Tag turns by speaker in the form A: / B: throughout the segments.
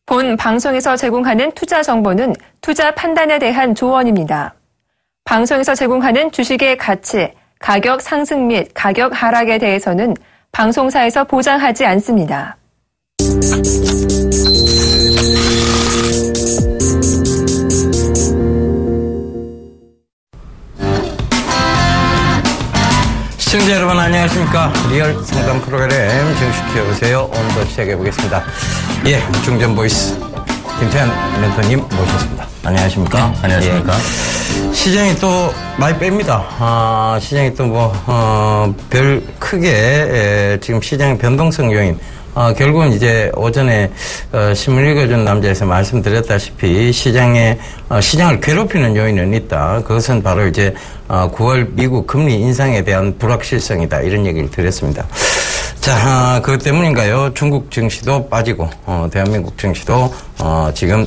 A: 본 방송에서 제공하는 투자 정보는 투자 판단에 대한 조언입니다. 방송에서 제공하는 주식의 가치, 가격 상승 및 가격 하락에 대해서는 방송사에서 보장하지 않습니다.
B: 시청자 여러분 안녕하십니까. 리얼 상담 프로그램 정식 키워보세요. 오늘도 시작해보겠습니다. 예, 중전보이스 김태현 멘토님 모셨습니다. 안녕하십니까.
C: 안녕하십니까.
B: 예, 시장이 또 많이 뺍니다. 시장이 또 별 크게 지금 시장 변동성 요인 결국은 이제 오전에 신문 읽어준 남자에서 말씀드렸다시피 시장을 괴롭히는 요인은 있다. 그것은 바로 이제 9월 미국 금리 인상에 대한 불확실성이다. 이런 얘기를 드렸습니다. 자, 그것 때문인가요? 중국 증시도 빠지고 대한민국 증시도 지금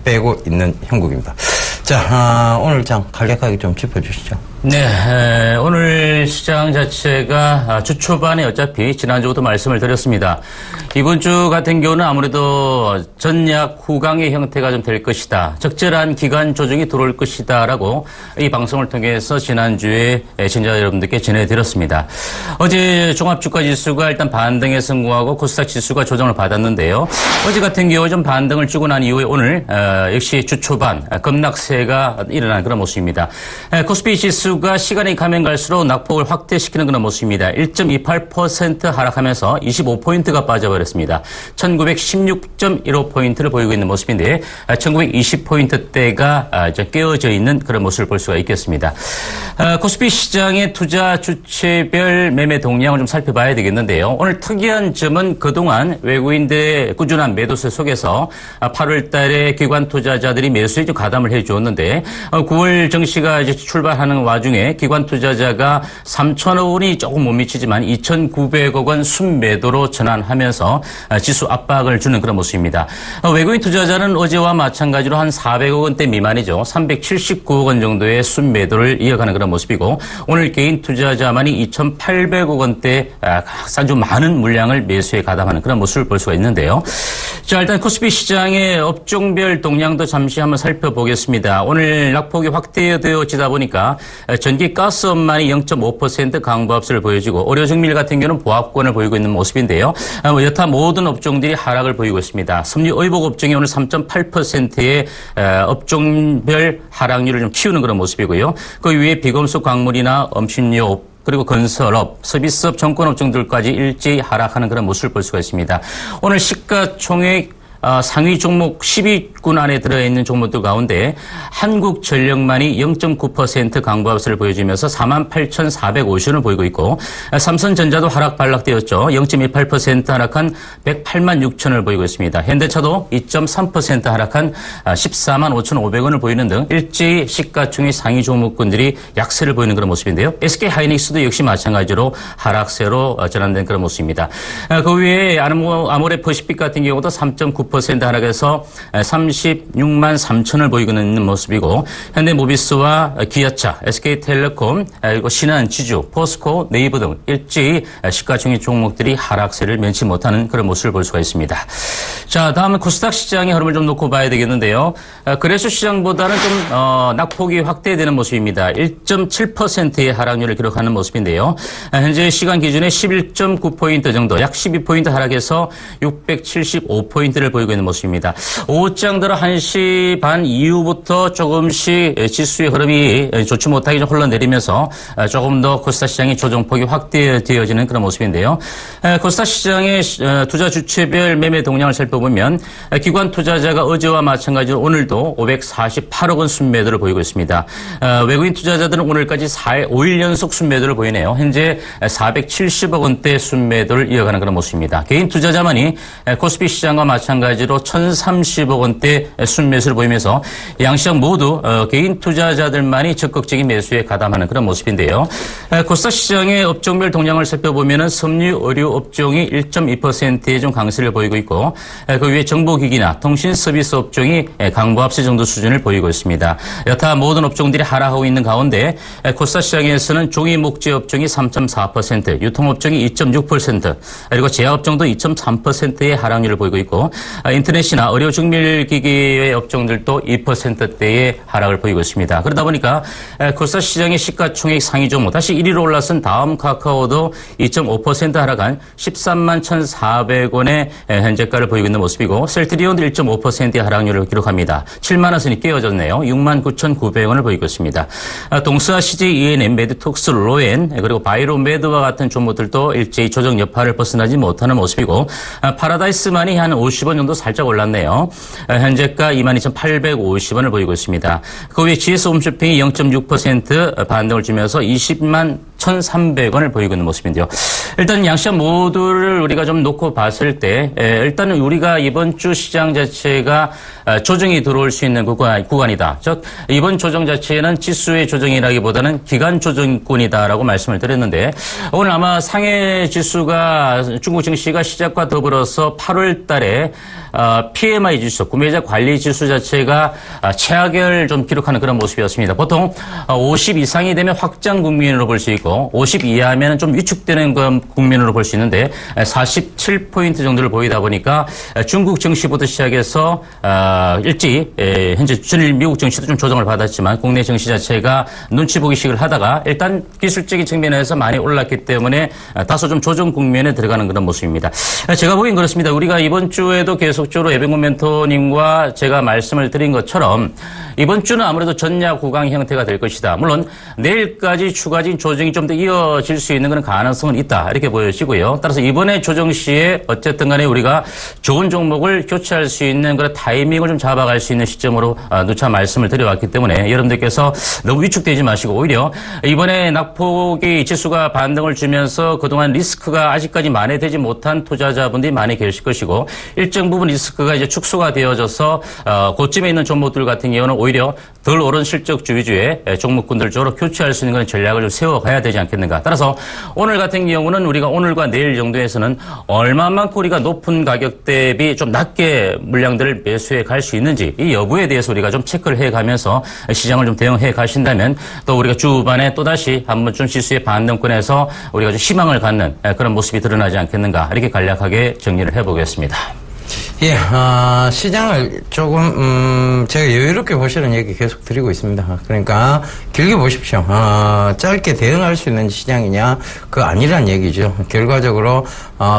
B: 빼고 있는 형국입니다. 자, 오늘 장 간략하게 좀 짚어주시죠.
C: 네, 오늘 시장 자체가 주 초반에 어차피 지난주부터 말씀을 드렸습니다. 이번 주 같은 경우는 아무래도 전약 후강의 형태가 좀 될 것이다. 적절한 기간 조정이 들어올 것이다라고 이 방송을 통해서 지난주에 시청자 여러분들께 전해드렸습니다. 어제 종합주가지수가 일단 반등에 성공하고 코스닥 지수가 조정을 받았는데요. 어제 같은 경우 좀 반등을 주고 난 이후에 오늘 역시 주 초반 급락세가 일어난 그런 모습입니다. 코스피 지수가 시간이 가면 갈수록 낙폭을 확대시키는 그런 모습입니다. 1.28% 하락하면서 25포인트가 빠져버렸습니다. 1916.15포인트를 보이고 있는 모습인데 1920포인트대가 이제 깨어져 있는 그런 모습을 볼 수가 있겠습니다. 코스피 시장의 투자 주체별 매매 동향을 좀 살펴봐야 되겠는데요. 오늘 특이한 점은 그동안 외국인들의 꾸준한 매도세 속에서 8월 달에 기관 투자자들이 매수에 좀 가담을 해 주었는데 9월 증시가 이제 출발하는 와중에 기관 투자자가 3천억 원이 조금 못 미치지만 2,900억 원 순매도로 전환하면서 지수 압박을 주는 그런 모습입니다. 외국인 투자자는 어제와 마찬가지로 한 400억 원대 미만이죠. 379억 원 정도의 순매도를 이어가는 그런 모습이고 오늘 개인 투자자만이 2,800억 원대 아주 많은 물량을 매수에 가담하는 그런 모습을 볼 수가 있는데요. 자, 일단 코스피 시장의 업종별 동향도 잠시 한번 살펴보겠습니다. 오늘 낙폭이 확대되어지다 보니까 전기 가스업만이 0.5% 강보합세를 보여주고 의료증밀 같은 경우는 보합권을 보이고 있는 모습인데요. 여타 모든 업종들이 하락을 보이고 있습니다. 섬유의복 업종이 오늘 3.8%의 업종별 하락률을 좀 키우는 그런 모습이고요. 그 위에 비금속 광물이나 음식료 그리고 건설업, 서비스업, 정권업종들까지 일제히 하락하는 그런 모습을 볼 수가 있습니다. 오늘 시가총액 상위 종목 10위군 안에 들어있는 종목들 가운데 한국전력만이 0.9% 강보합세를 보여주면서 48,450원을 보이고 있고 삼성전자도 하락 반락되었죠. 0.28% 하락한 108만 6천원을 보이고 있습니다. 현대차도 2.3% 하락한 14만 5,500원을 보이는 등 일제히 시가총액 상위 종목군들이 약세를 보이는 그런 모습인데요. SK하이닉스도 역시 마찬가지로 하락세로 전환된 그런 모습입니다. 그 외에 아모레 퍼시픽 같은 경우도 3.9% 하락해서 36만 3천을 보이고 있는 모습이고 현대모비스와 기아차, SK텔레콤, 그리고 신한, 지주, 포스코, 네이버 등 일제히 시가총액 종목들이 하락세를 면치 못하는 그런 모습을 볼 수가 있습니다. 자, 다음은 코스닥 시장의 흐름을 좀 놓고 봐야 되겠는데요. 거래소 시장보다는 좀 낙폭이 확대되는 모습입니다. 1.7%의 하락률을 기록하는 모습인데요. 현재 시간 기준에 11.9포인트 정도, 약 12포인트 하락해서 675포인트를 보이고 있는 모습입니다. 오후장 들어 1시 반 이후부터 조금씩 지수의 흐름이 좋지 못하게 좀 흘러내리면서 조금 더 코스닥 시장의 조정폭이 확대되어지는 그런 모습인데요. 코스닥 시장의 투자 주체별 매매 동향을 살펴보면 기관 투자자가 어제와 마찬가지로 오늘도 548억 원 순매도를 보이고 있습니다. 외국인 투자자들은 오늘까지 5일 연속 순매도를 보이네요. 현재 470억 원대 순매도를 이어가는 그런 모습입니다. 개인 투자자만이 코스피 시장과 마찬가지로 1,030억 원대 순매수를 보이면서 양시장 모두 개인 투자자들만이 적극적인 매수에 가담하는 그런 모습인데요. 코스닥 시장의 업종별 동향을 살펴보면 섬유 의료 업종이 1.2%의 좀 강세를 보이고 있고 그 위에 정보기기나 통신 서비스 업종이 강보합세 정도 수준을 보이고 있습니다. 여타 모든 업종들이 하락하고 있는 가운데 코스닥 시장에서는 종이 목재 업종이 3.4%, 유통업종이 2.6%, 그리고 제약업종도 2.3%의 하락률을 보이고 있고 인터넷이나 의료 증밀기기의 업종들도 2%대의 하락을 보이고 있습니다. 그러다 보니까 코스닥 시장의 시가총액 상위 종목 다시 1위로 올라선 다음 카카오도 2.5% 하락한 13만 1,400원의 현재가를 보이고 있는 모습이고 셀트리온도 1.5%의 하락률을 기록합니다. 7만 원 선이 깨어졌네요. 6만 9,900원을 보이고 있습니다. 동스아 CJ ENM, 메드톡스 로엔 그리고 바이로메드와 같은 종목들도 일제히 조정 여파를 벗어나지 못하는 모습이고 파라다이스만이 한 50원 정도 살짝 올랐네요. 현재가 22,850원을 보이고 있습니다. 그 외에 GS 홈쇼핑이 0.6% 반등을 주면서 20만 1,300원을 보이고 있는 모습인데요. 일단 양시장 모두를 우리가 좀 놓고 봤을 때 일단은 우리가 이번 주 시장 자체가 조정이 들어올 수 있는 구간이다. 즉 이번 조정 자체는 지수의 조정이라기보다는 기간 조정권이다라고 말씀을 드렸는데 오늘 아마 상해 지수가 중국 증시가 시작과 더불어서 8월 달에 PMI 지수, 구매자 관리 지수 자체가 최악을 좀 기록하는 그런 모습이었습니다. 보통 50 이상이 되면 확장 국면으로 볼 수 있고 50 이하면 좀 위축되는 그런 국면으로 볼 수 있는데 47포인트 정도를 보이다 보니까 중국 증시부터 시작해서 일찍 현재 준일 미국 증시도 좀 조정을 받았지만 국내 증시 자체가 눈치 보기식을 하다가 일단 기술적인 측면에서 많이 올랐기 때문에 다소 좀 조정 국면에 들어가는 그런 모습입니다. 제가 보기엔 그렇습니다. 우리가 이번 주에도 계속적으로 예병군 멘토님과 제가 말씀을 드린 것처럼 이번 주는 아무래도 전야 구강 형태가 될 것이다. 물론 내일까지 추가적인 조정이 좀 더 이어질 수 있는 그런 가능성은 있다. 이렇게 보여지고요. 따라서 이번에 조정 시에 어쨌든 간에 우리가 좋은 종목을 교체할 수 있는 그런 타이밍을 좀 잡아갈 수 있는 시점으로 누차 말씀을 드려왔기 때문에 여러분들께서 너무 위축되지 마시고 오히려 이번에 낙폭이 지수가 반등을 주면서 그동안 리스크가 아직까지 만회되지 못한 투자자분들이 많이 계실 것이고 일정 부분 리스크가 이제 축소가 되어져서 고점에 있는 종목들 같은 경우는 오히려 덜 오른 실적주 위주의 종목군들 쪽으로 교체할 수 있는 그런 전략을 좀 세워가야 되지 않겠는가. 따라서 오늘 같은 경우는 우리가 오늘과 내일 정도에서는 얼마만큼 우리가 높은 가격 대비 좀 낮게 물량들을 매수해 갈 수 있는지 이 여부에 대해서 우리가 좀 체크를 해가면서 시장을 좀 대응해 가신다면 또 우리가 주반에 또다시 한번 좀 지수의 반등권에서 우리가 좀 희망을 갖는 그런 모습이 드러나지 않겠는가. 이렇게 간략하게 정리를 해보겠습니다.
B: 예, 시장을 조금, 제가 여유롭게 보시는 얘기 계속 드리고 있습니다. 그러니까, 길게 보십시오. 짧게 대응할 수 있는 시장이냐, 그거 아니란 얘기죠. 결과적으로,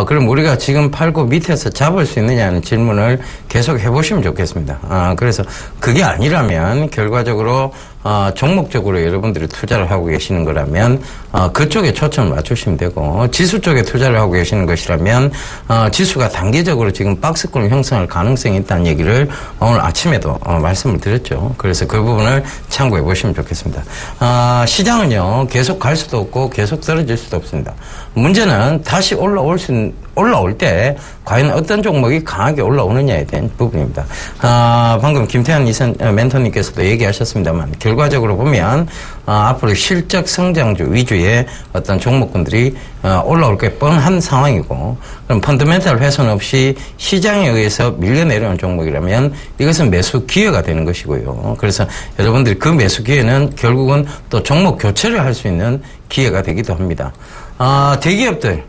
B: 그럼 우리가 지금 팔고 밑에서 잡을 수 있느냐는 질문을 계속 해보시면 좋겠습니다. 그래서 그게 아니라면, 결과적으로, 종목적으로 여러분들이 투자를 하고 계시는 거라면 그쪽에 초점을 맞추시면 되고 지수 쪽에 투자를 하고 계시는 것이라면 지수가 단기적으로 지금 박스권 형성할 가능성이 있다는 얘기를 오늘 아침에도 말씀을 드렸죠. 그래서 그 부분을 참고해 보시면 좋겠습니다. 시장은요 계속 갈 수도 없고 계속 떨어질 수도 없습니다. 문제는 다시 올라올 때 과연 어떤 종목이 강하게 올라오느냐에 대한 부분입니다. 방금 김태환 이선 멘토님께서도 얘기하셨습니다만 결과적으로 보면 앞으로 실적 성장주 위주의 어떤 종목군들이 올라올 게 뻔한 상황이고 그럼 펀더멘탈 훼손 없이 시장에 의해서 밀려 내려온 종목이라면 이것은 매수 기회가 되는 것이고요. 그래서 여러분들이 그 매수 기회는 결국은 또 종목 교체를 할 수 있는 기회가 되기도 합니다. 대기업들,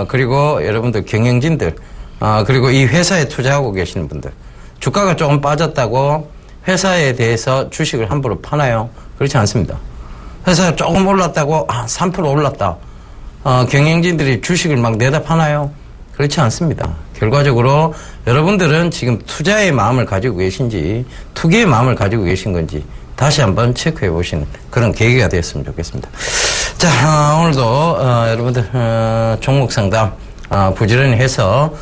B: 그리고 여러분들 경영진들, 그리고 이 회사에 투자하고 계시는 분들, 주가가 조금 빠졌다고 회사에 대해서 주식을 함부로 파나요? 그렇지 않습니다. 회사가 조금 올랐다고, 3% 올랐다. 경영진들이 주식을 막 내다 파나요? 그렇지 않습니다. 결과적으로 여러분들은 지금 투자의 마음을 가지고 계신지, 투기의 마음을 가지고 계신 건지, 다시 한번 체크해 보시는 그런 계기가 되었으면 좋겠습니다. 자, 오늘도 여러분들 종목 상담 부지런히 해서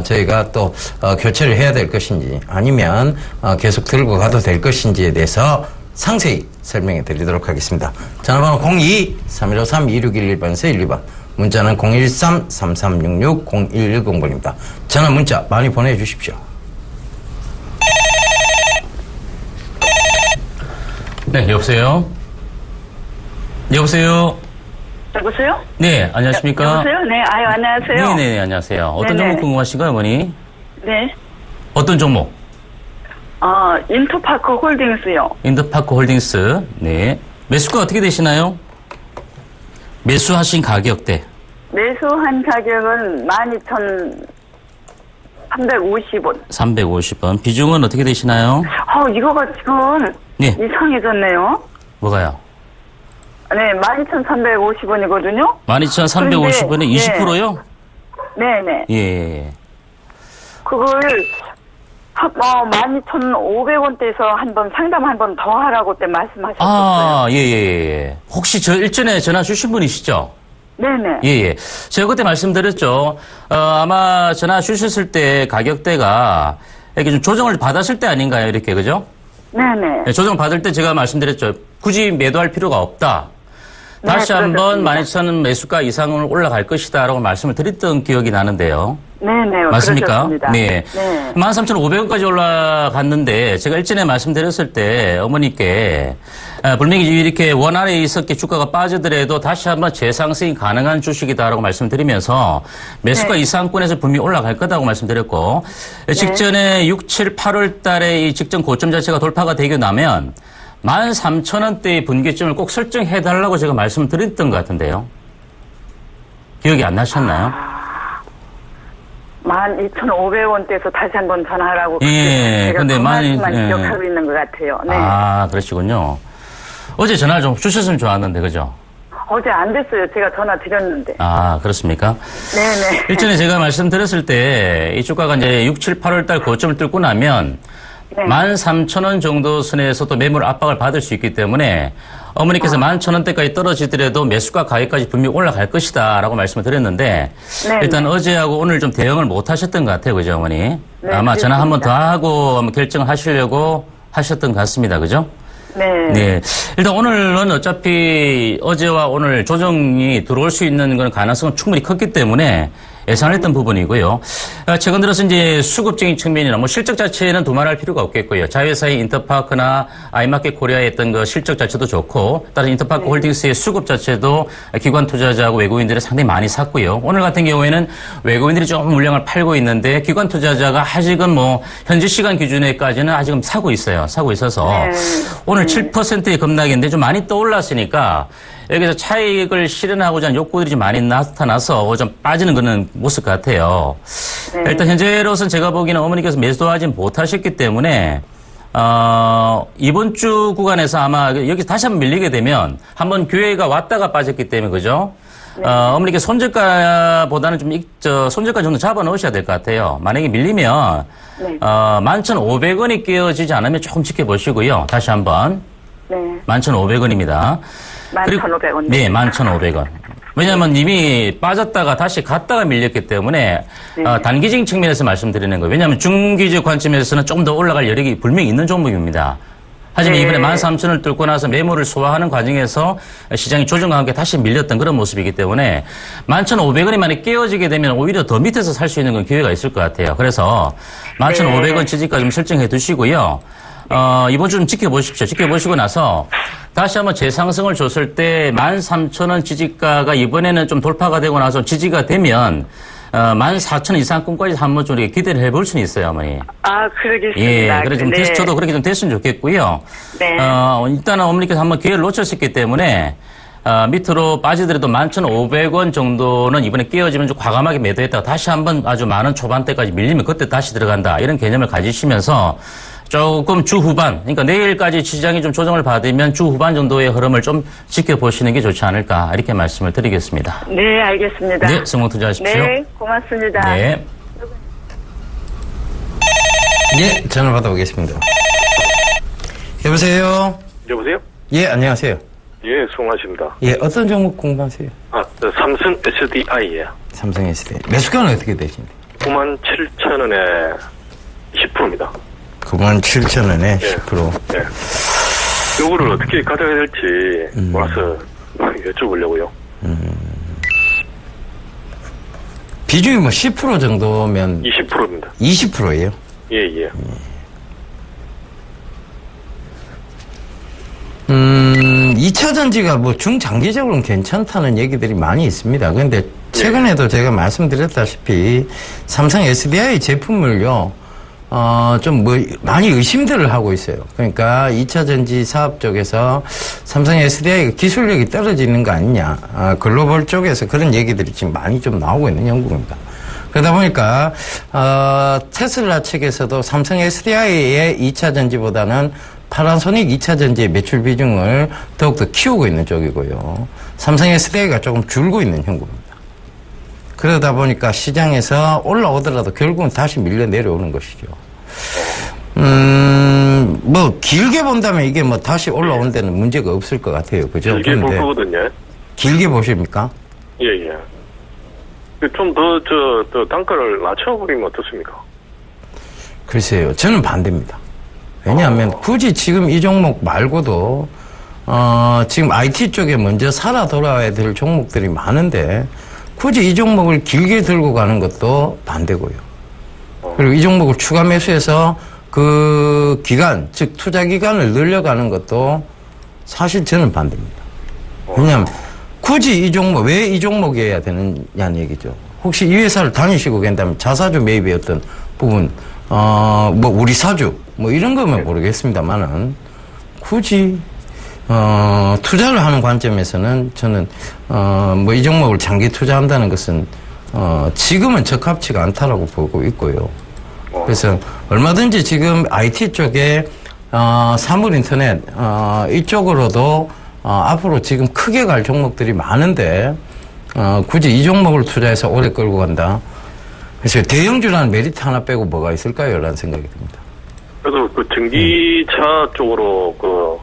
B: 저희가 또 교체를 해야 될 것인지 아니면 계속 들고 가도 될 것인지에 대해서 상세히 설명해 드리도록 하겠습니다. 전화번호 02-3153-2611번에서 12번 문자는 013-3366-0110번입니다. 전화 문자 많이 보내주십시오.
C: 네, 여보세요? 여보세요?
D: 여보세요?
C: 네, 안녕하십니까?
D: 여보세요? 네, 아유, 안녕하세요.
C: 네네, 안녕하세요. 어떤
D: 네네.
C: 종목 궁금하신가요, 어머니?
D: 네.
C: 어떤 종목?
D: 인터파크 홀딩스요.
C: 인더파크 홀딩스. 네. 매수가 어떻게 되시나요? 매수하신 가격대.
D: 매수한 가격은 350원.
C: 350원. 비중은 어떻게 되시나요?
D: 이거가 지금
C: 네.
D: 이상해졌네요.
C: 뭐가요?
D: 네, 12,350원이거든요.
C: 12,350원에 20%요?
D: 네네.
C: 예.
D: 그걸 12,500원대에서 한번 상담 한 번 더 하라고 때 말씀하셨었어요.
C: 아, 예. 혹시 저 일전에 전화 주신 분이시죠?
D: 네네.
C: 예. 제가 그때 말씀드렸죠. 아마 전화 주셨을 때 가격대가 이렇게 좀 조정을 받았을 때 아닌가요? 이렇게, 그죠?
D: 네네.
C: 네, 조정 받을 때 제가 말씀드렸죠. 굳이 매도할 필요가 없다. 다시 한번 12,000원 매수가 이상을 올라갈 것이다 라고 말씀을 드렸던 기억이 나는데요.
D: 네네.
C: 맞습니까?
D: 그러셨습니다.
C: 네.
D: 네.
C: 13,500원까지 올라갔는데 제가 일전에 말씀드렸을 때 어머니께 분명히 이렇게 원안에 있었기에 주가가 빠지더라도 다시 한번 재상승이 가능한 주식이다라고 말씀드리면서 매수가
D: 네.
C: 이상권에서 분명히 올라갈 거다고 말씀드렸고 직전에 6, 7, 8월 달에 이 직전 고점 자체가 돌파가 되고 나면 13,000원대의 분기점을 꼭 설정해달라고 제가 말씀드렸던 것 같은데요. 기억이 안 나셨나요?
D: 12,500원대에서 다시 한번 전화하라고.
C: 예,
D: 제가
C: 근데
D: 그 말씀만
C: 예.
D: 기억하고 있는 것 같아요. 네.
C: 아, 그러시군요. 어제 전화 좀 주셨으면 좋았는데, 그죠?
D: 어제 안 됐어요. 제가 전화 드렸는데.
C: 아, 그렇습니까?
D: 네네.
C: 일전에 제가 말씀드렸을 때, 이 주가가 이제 6, 7, 8월 달 고점을 뚫고 나면,
D: 네.
C: 13,000원 정도 선에서 또 매물 압박을 받을 수 있기 때문에, 어머니께서 11,000원대까지 떨어지더라도 매수가 가격까지 분명히 올라갈 것이다, 라고 말씀을 드렸는데,
D: 네.
C: 일단 어제하고 오늘 좀 대응을 못 하셨던 것 같아요, 그죠, 어머니?
D: 네,
C: 아마 전화 한 번 더
D: 그렇습니다.
C: 하고 한번 결정을 하시려고 하셨던 것 같습니다, 그죠?
D: 네.
C: 네. 일단 오늘은 어차피 어제와 오늘 조정이 들어올 수 있는 그런 가능성은 충분히 컸기 때문에 예상했던 부분이고요. 최근 들어서 이제 수급적인 측면이나 뭐 실적 자체는 두말할 필요가 없겠고요. 자회사의 인터파크나 아이마켓 코리아의 어떤 그 실적 자체도 좋고, 따라서 인터파크 홀딩스의 수급 자체도 기관 투자자하고 외국인들이 상당히 많이 샀고요. 오늘 같은 경우에는 외국인들이 좀 물량을 팔고 있는데 기관 투자자가 아직은 뭐 현지 시간 기준에까지는 아직은 사고 있어요. 사고 있어서 오늘 7%의 급락인데 좀 많이 떠올랐으니까 여기서 차익을 실현하고자 하는 욕구들이 좀 많이 나타나서 좀 빠지는 그런 모습 같아요.
D: 네.
C: 일단 현재로서는 제가 보기에는 어머니께서 매수하지 못하셨기 때문에 이번 주 구간에서 아마 여기서 다시 한번 밀리게 되면 한번 기회가 왔다가 빠졌기 때문에 그죠? 어머니께 손절가보다는 좀 손절가 정도 잡아 넣으셔야 될 것 같아요. 만약에 밀리면 11,500원이 깨어지지 않으면 조금 지켜보시고요. 다시 한번.
D: 네.
C: 11,500원입니다.
D: 11,500원.
C: 네, 11,500원. 왜냐하면 이미 빠졌다가 다시 갔다가 밀렸기 때문에 단기적인 측면에서 말씀드리는 거예요. 왜냐하면 중기적 관점에서는 좀 더 올라갈 여력이 분명히 있는 종목입니다. 하지만
D: 네.
C: 이번에 13,000원을 뚫고 나서 매물을 소화하는 과정에서 시장이 조정과 함께 다시 밀렸던 그런 모습이기 때문에 11,500원이 만약 깨어지게 되면 오히려 더 밑에서 살 수 있는 건 기회가 있을 것 같아요. 그래서 11,500원 지지가 좀 설정해 두시고요. 이번 주 좀 지켜보십시오. 지켜보시고 나서 다시 한번 재상승을 줬을 때 13,000원 지지가가 이번에는 좀 돌파가 되고 나서 지지가 되면 14,000원 이상권까지 한번 좀 이렇게 기대를 해볼 수는 있어요, 어머니.
D: 아, 그러겠습니다.
C: 예, 그래 좀
D: 네.
C: 저도 그렇게 좀 됐으면 좋겠고요.
D: 네.
C: 일단은 어머니께서 한번 기회를 놓쳤었기 때문에 밑으로 빠지더라도 11,500원 정도는 이번에 깨어지면 좀 과감하게 매도했다가 다시 한번 아주 많은 초반대까지 밀리면 그때 다시 들어간다. 이런 개념을 가지시면서 조금 주 후반, 그러니까 내일까지 시장이 좀 조정을 받으면 주 후반 정도의 흐름을 좀 지켜보시는 게 좋지 않을까 이렇게 말씀을 드리겠습니다.
D: 네, 알겠습니다.
C: 네, 성공 투자하십시오.
D: 네, 고맙습니다.
C: 네.
B: 예, 전화 받아보겠습니다. 여보세요?
E: 여보세요?
B: 예, 안녕하세요.
E: 예, 수고하십니다.
B: 예, 어떤 종목 공부하세요?
E: 삼성 SDI예요.
B: 삼성 SD. 매수가는 어떻게 되십니까?
E: 97,000원에 10%입니다.
B: 97,000원에
E: 예.
B: 10%.
E: 예. 요거를 어떻게 가져야 될지 와서 여쭤보려고요.
B: 비중이 뭐 10% 정도면
E: 20%입니다.
B: 20%예요.
E: 예, 예.
B: 2차 전지가 뭐 중장기적으로는 괜찮다는 얘기들이 많이 있습니다. 그런데 최근에도 제가 말씀드렸다시피 삼성 SDI 제품을요, 좀 뭐 많이 의심들을 하고 있어요. 그러니까 2차 전지 사업 쪽에서 삼성 SDI가 기술력이 떨어지는 거 아니냐. 글로벌 쪽에서 그런 얘기들이 지금 많이 좀 나오고 있는 영국입니다. 그러다 보니까 테슬라 측에서도 삼성 SDI의 2차 전지보다는 파나소닉 2차 전지의 매출 비중을 더욱더 키우고 있는 쪽이고요. 삼성 SDI가 조금 줄고 있는 형국입니다. 그러다 보니까 시장에서 올라오더라도 결국은 다시 밀려 내려오는 것이죠. 뭐 길게 본다면 이게 뭐 다시 올라오는 데는 문제가 없을 것 같아요. 그죠?
E: 길게 볼 거거든요.
B: 길게 보십니까?
E: 예. 좀 더 단가를 낮춰버리면 어떻습니까?
B: 글쎄요. 저는 반대입니다. 왜냐하면 굳이 지금 이 종목 말고도 지금 IT 쪽에 먼저 살아 돌아와야 될 종목들이 많은데 굳이 이 종목을 길게 들고 가는 것도 반대고요. 그리고 이 종목을 추가 매수해서 그 기간, 즉 투자 기간을 늘려가는 것도 사실 저는 반대입니다. 왜냐하면 굳이 이 종목, 왜 이 종목이어야 되느냐는 얘기죠. 혹시 이 회사를 다니시고 계신다면 자사주 매입의 어떤 부분, 뭐 우리 사주, 뭐 이런 거면 모르겠습니다만은 굳이 투자를 하는 관점에서는 저는 뭐 이 종목을 장기 투자한다는 것은 지금은 적합치가 않다라고 보고 있고요. 그래서 얼마든지 지금 IT 쪽에 사물인터넷 이쪽으로도 앞으로 지금 크게 갈 종목들이 많은데 굳이 이 종목을 투자해서 오래 끌고 간다. 그래서 대형주라는 메리트 하나 빼고 뭐가 있을까요? 라는 생각이 듭니다.
E: 그래도 그 전기차 쪽으로 그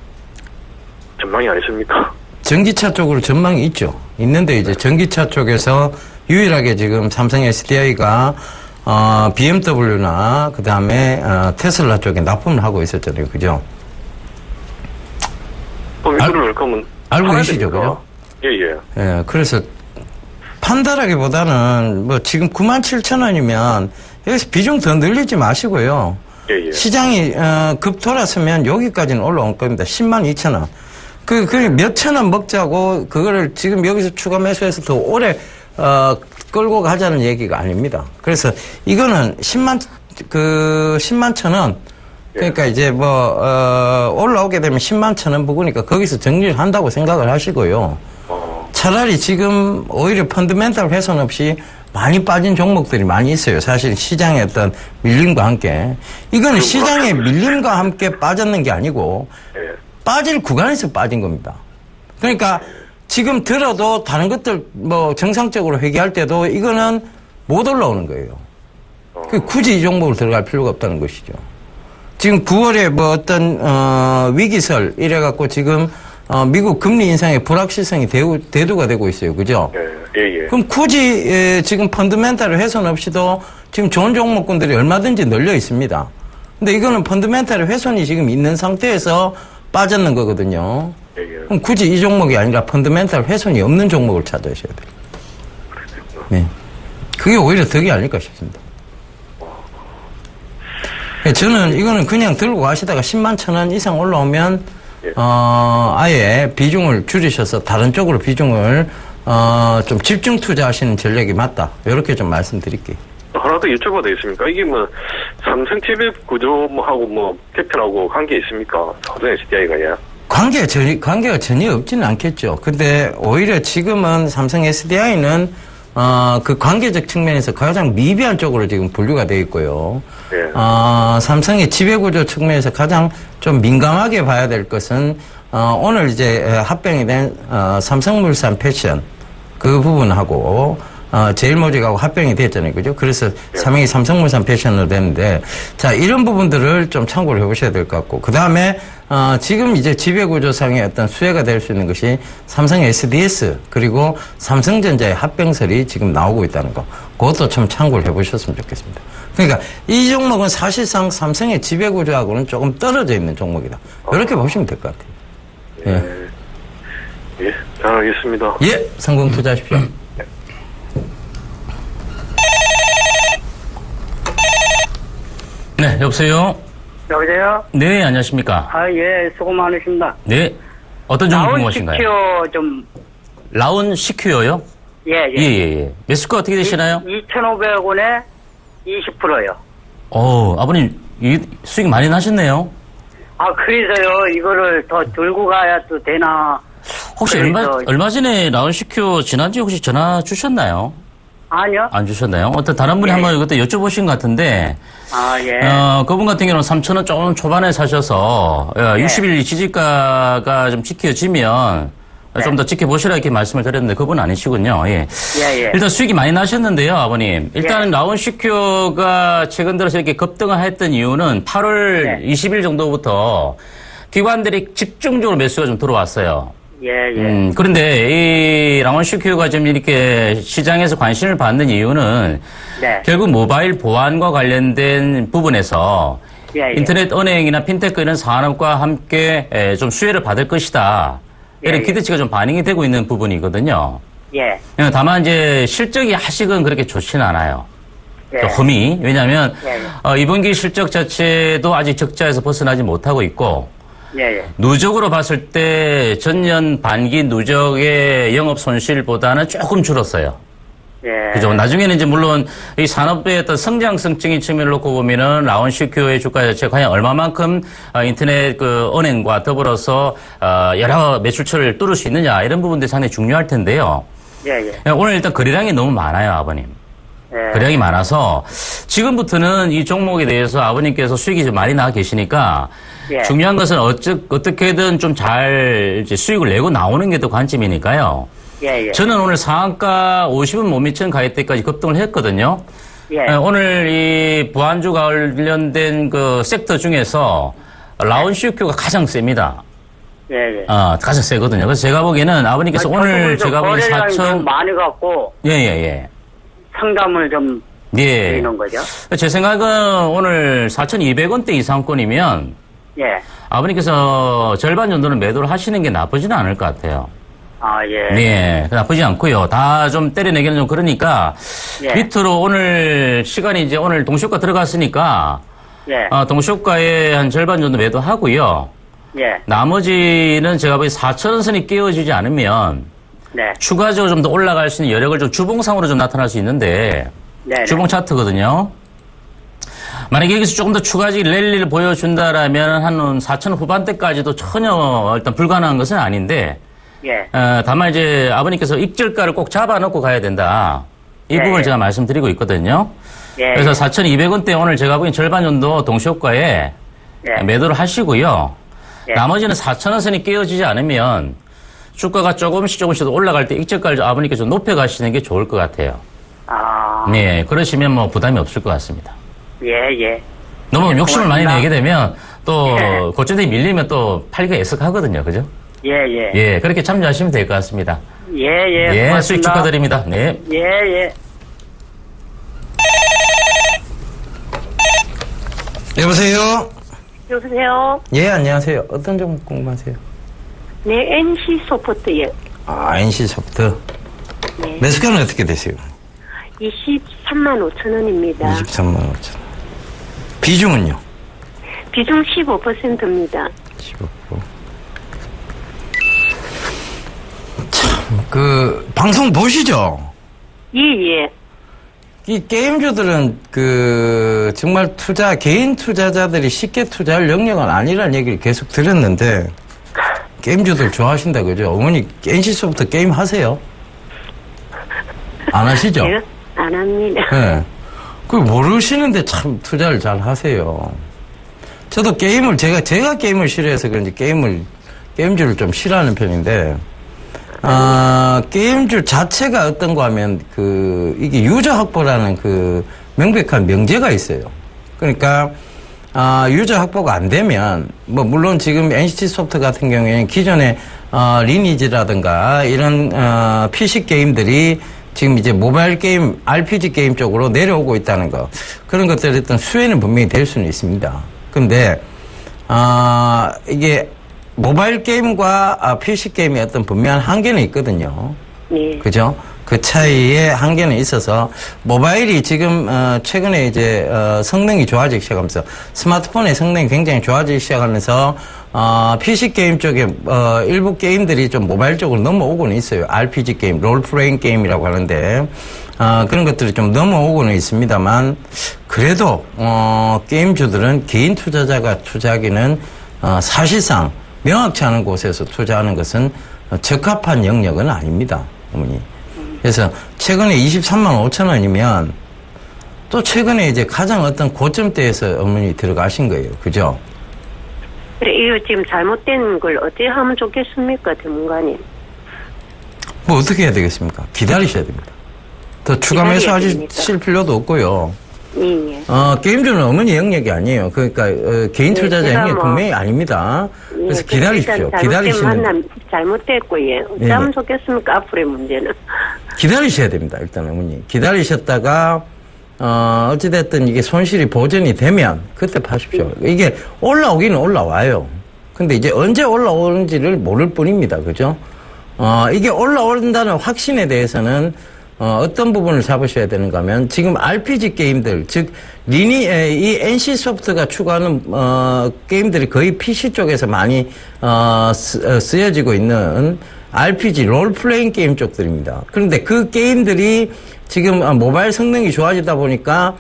E: 전망이 안 있습니까?
B: 전기차 쪽으로 전망이 있죠. 있는데 이제 전기차 쪽에서 유일하게 지금 삼성 SDI가 BMW나 그 다음에 테슬라 쪽에 납품을 하고 있었잖아요. 그죠?
E: 이거를 그러면
B: 알고 계시죠? 그죠? 예, 그래서 판다라기보다는 뭐 지금 97,000원이면 여기서 비중 더 늘리지 마시고요. 시장이 급 돌았으면 여기까지는 올라올 겁니다. 102,000원. 그 몇천 원 먹자고 그거를 지금 여기서 추가 매수해서 더 오래 끌고 가자는 얘기가 아닙니다. 그래서 이거는 10만 1,000원. 그러니까 이제 올라오게 되면 10만 1,000원 부구니까 거기서 정리를 한다고 생각을 하시고요. 차라리 지금 오히려 펀드멘탈 훼손 없이 많이 빠진 종목들이 많이 있어요. 사실 시장의 어떤 밀림과 함께. 이거는 시장의 밀림과 함께 빠졌는 게 아니고 빠질 구간에서 빠진 겁니다. 그러니까 지금 들어도 다른 것들 뭐 정상적으로 회귀할 때도 이거는 못 올라오는 거예요. 굳이 이 종목을 들어갈 필요가 없다는 것이죠. 지금 9월에 뭐 어떤 위기설 이래갖고 지금 미국 금리 인상의 불확실성이 대두가 되고 있어요. 그죠? 그럼 굳이 지금 펀드멘탈 훼손 없이도 지금 좋은 종목군들이 얼마든지 널려 있습니다. 근데 이거는 네. 훼손이 지금 있는 상태에서 빠졌는 거거든요. 그럼 굳이 이 종목이 아니라 펀드멘탈 훼손이 없는 종목을 찾으셔야 돼요. 네. 그게 오히려 덕이 아닐까 싶습니다. 저는 이거는 그냥 들고 가시다가 10만 1,000원 이상 올라오면 아예 비중을 줄이셔서 다른 쪽으로 비중을 좀 집중 투자하시는 전략이 맞다. 이렇게 좀 말씀드릴게요.
E: 하나 더 여쭤봐도 되겠습니까? 이게 뭐 삼성 TF 구조하고 개편하고 관계 있습니까? 삼성 SDI가 예.
B: 관계가 전혀 없지는 않겠죠. 근데 오히려 지금은 삼성 SDI는 그 관계적 측면에서 가장 미비한 쪽으로 지금 분류가 되어 있고요. 삼성의 지배구조 측면에서 가장 좀 민감하게 봐야 될 것은 오늘 이제 합병이 된 삼성물산 패션 그 부분하고 제일모직하고 합병이 됐잖아요. 그죠? 그래서 삼성이 삼성물산 패션으로 됐는데 자, 이런 부분들을 좀 참고를 해보셔야 될 것 같고 그 다음에 지금 이제 지배구조상의 어떤 수혜가 될 수 있는 것이 삼성 SDS 그리고 삼성전자의 합병설이 지금 나오고 있다는 거. 그것도 좀 참고를 해보셨으면 좋겠습니다. 그러니까 이 종목은 사실상 삼성의 지배구조하고는 조금 떨어져 있는 종목이다. 이렇게 보시면 될 것 같아요.
E: 예, 잘 알겠습니다.
B: 예, 성공 투자하십시오.
C: 네, 여보세요?
F: 여보세요?
C: 네, 안녕하십니까?
F: 예, 수고 많으십니다.
C: 네. 어떤 종목 궁금하신가요?
F: 라운 좀.
C: 라운 CQ요?
F: 예.
C: 매수가 어떻게 되시나요?
F: 2,500원에 20%요.
C: 아버님, 수익 많이 나셨네요?
F: 그래서요, 이거를 더 들고 가야 또 되나.
C: 혹시 얼마 전에 라운 CQ 지난주에 혹시 전화 주셨나요?
F: 아니요.
C: 안 주셨나요? 어떤 다른 분이
F: 예.
C: 한번 그때 여쭤보신 것 같은데,
F: 아, 예.
C: 그분 같은 경우는 3,000원 조금 초반에 사셔서, 60일 지지가가 좀 지켜지면, 좀 더 지켜보시라 이렇게 말씀을 드렸는데, 그분 아니시군요. 예.
F: 예.
C: 일단 수익이 많이 나셨는데요, 아버님. 일단
F: 예.
C: 라온시큐가 최근 들어서 이렇게 급등을 했던 이유는 8월 20일 정도부터 기관들이 집중적으로 매수가 좀 들어왔어요.
F: 예.
C: 그런데 이 라온시큐가 좀 이렇게 시장에서 관심을 받는 이유는
F: 네.
C: 결국 모바일 보안과 관련된 부분에서
F: 예.
C: 인터넷 은행이나 핀테크 이런 산업과 함께 좀 수혜를 받을 것이다. 이런
F: 예.
C: 기대치가 좀 반영이 되고 있는 부분이거든요.
F: 예.
C: 다만 이제 실적이 아직은 그렇게 좋지는 않아요.
F: 예.
C: 험히. 왜냐하면
F: 예.
C: 이번 기 실적 자체도 아직 적자에서 벗어나지 못하고 있고
F: 예.
C: 누적으로 봤을 때 전년 반기 누적의 영업 손실보다는 조금 줄었어요.
F: 예.
C: 그죠? 나중에는 이제 물론 이 산업의 어떤 성장성적인 측면을 놓고 보면은 라온시큐의 주가 자체 과연 얼마만큼 인터넷 그 은행과 더불어서 여러 매출처를 뚫을 수 있느냐 이런 부분들이 상당히 중요할 텐데요.
F: 예.
C: 오늘 일단 거래량이 너무 많아요, 아버님.
F: 예.
C: 거래량이 많아서 지금부터는 이 종목에 대해서 아버님께서 수익이 좀 많이 나와 계시니까
F: 예.
C: 중요한 것은 어떻게든 좀 잘 수익을 내고 나오는 게 더 관점이니까요.
F: 예.
C: 저는 오늘 상한가 50은 못 미치는 가격 때까지 급등을 했거든요.
F: 예.
C: 오늘 이 보안주 관련된 그 섹터 중에서 라온시큐가 가장 셉니다.
F: 예.
C: 가장 세거든요. 그래서 제가 보기에는 아버님께서 오늘 제가 보기엔
F: 거래량이
C: 4천
F: 좀 많이 갖고
C: 예.
F: 상담을 좀
C: 예.
F: 드리는 거죠.
C: 제 생각은 오늘 4,200원대 이상권이면
F: 예.
C: 아버님께서 절반 정도는 매도를 하시는 게 나쁘지는 않을 것 같아요.
F: 아, 예.
C: 네, 나쁘지 않고요. 다 좀 때려내기는 좀 그러니까
F: 예.
C: 밑으로 오늘 시간이 이제 오늘 동시효과 들어갔으니까
F: 예.
C: 동시효과의 한 절반 정도 매도하고요.
F: 예.
C: 나머지는 제가 보기 4,000원 선이 깨어지지 않으면
F: 네.
C: 추가적으로 좀 더 올라갈 수 있는 여력을 좀 주봉상으로 좀 나타날 수 있는데
F: 네.
C: 주봉 차트거든요. 만약에 여기서 조금 더 추가적인 랠리를 보여준다라면 한 4,000원 후반대까지도 전혀 일단 불가능한 것은 아닌데
F: 예.
C: 다만 이제 아버님께서 익절가를 꼭 잡아놓고 가야 된다. 이
F: 네,
C: 부분을
F: 예.
C: 제가 말씀드리고 있거든요.
F: 예.
C: 그래서 4,200원대 오늘 제가 보기엔 절반 정도 동시효과에
F: 예.
C: 매도를 하시고요.
F: 예.
C: 나머지는 4,000원 선이 깨어지지 않으면 주가가 조금씩 올라갈 때 익절가를 아버님께서 높여가시는 게 좋을 것 같아요.
F: 아.
C: 네, 그러시면 뭐 부담이 없을 것 같습니다.
F: 예.
C: 너무 욕심을 많이
F: 고맙습니다.
C: 내게 되면 또
F: 예.
C: 고점대에 밀리면 또 팔기가 애석하거든요. 그죠?
F: 예.
C: 예, 그렇게 참조하시면 될 것 같습니다.
F: 예.
C: 예,
F: 고맙습니다.
C: 수익 축하드립니다. 네.
F: 예.
B: 여보세요?
G: 여보세요?
B: 예, 안녕하세요. 어떤 종목 궁금하세요?
G: 네, NC 소프트예요.
B: NC소프트.
G: 네.
B: 매수가는 어떻게 되세요?
G: 23만 5천 원입니다.
B: 23만 5천. 비중은요?
G: 비중 15%입니다.
B: 15%. 참, 방송 보시죠?
G: 예.
B: 이 게임주들은 정말 개인 투자자들이 쉽게 투자할 영역은 아니라는 얘기를 계속 드렸는데, 게임주들 좋아하신다, 그죠? 어머니, NC소프트 게임 하세요? 안 하시죠?
G: 제가 안 합니다.
B: 네. 모르시는데 참 투자를 잘 하세요. 저도 제가 게임을 싫어해서 그런지 게임주를 좀 싫어하는 편인데, 게임주 자체가 어떤가 하면, 이게 유저 확보라는 명백한 명제가 있어요. 그러니까, 유저 확보가 안 되면, 물론 지금 NC소프트 같은 경우에는 기존의, 리니지라든가, 이런, PC 게임들이 지금 이제 모바일 게임, RPG 게임 쪽으로 내려오고 있다는 거. 그런 것들의 어떤 수혜는 분명히 될 수는 있습니다. 근데, 이게, 모바일 게임과 PC 게임의 어떤 분명한 한계는 있거든요.
G: 네.
B: 그죠? 그 차이의 한계는 있어서 모바일이 지금 최근에 이제 성능이 좋아지기 시작하면서 스마트폰의 성능이 굉장히 좋아지기 시작하면서 PC 게임 쪽에 일부 게임들이 좀 모바일 쪽으로 넘어오고는 있어요. RPG 게임, 롤플레잉 게임이라고 하는데 그런 것들이 좀 넘어오고는 있습니다만 그래도 게임주들은 개인 투자자가 투자하기는 사실상 명확치 않은 곳에서 투자하는 것은 적합한 영역은 아닙니다, 어머니. 그래서 최근에 23만 5천 원이면 또 최근에 이제 가장 어떤 고점대에서 어머니 들어가신 거예요. 그죠?
G: 그래, 이거 지금 잘못된 걸 어떻게 하면 좋겠습니까, 전문가님?
B: 뭐 어떻게 해야 되겠습니까? 기다리셔야 됩니다. 더 추가 매수하실 필요도 없고요.
G: 예.
B: 게임주는 어머니 영역이 아니에요. 그러니까 개인 투자자 영역이 분명히 아닙니다. 그래서 기다리십시오. 기다리시면
G: 잘못됐고, 예. 어떻게 하면 좋겠습니까, 앞으로의 문제는.
B: 기다리셔야 됩니다. 일단 어머니. 기다리셨다가 어찌됐든 이게 손실이 보전이 되면 그때 파십시오. 이게 올라오기는 올라와요. 근데 이제 언제 올라오는지를 모를 뿐입니다. 그죠? 이게 올라온다는 확신에 대해서는 어떤 부분을 잡으셔야 되는가 하면 지금 RPG 게임들, 즉 이 NC소프트가 추구하는 게임들이 거의 PC 쪽에서 많이 쓰여지고 있는 RPG 롤플레잉 게임 쪽들입니다. 그런데 그 게임들이 지금 모바일 성능이 좋아지다 보니까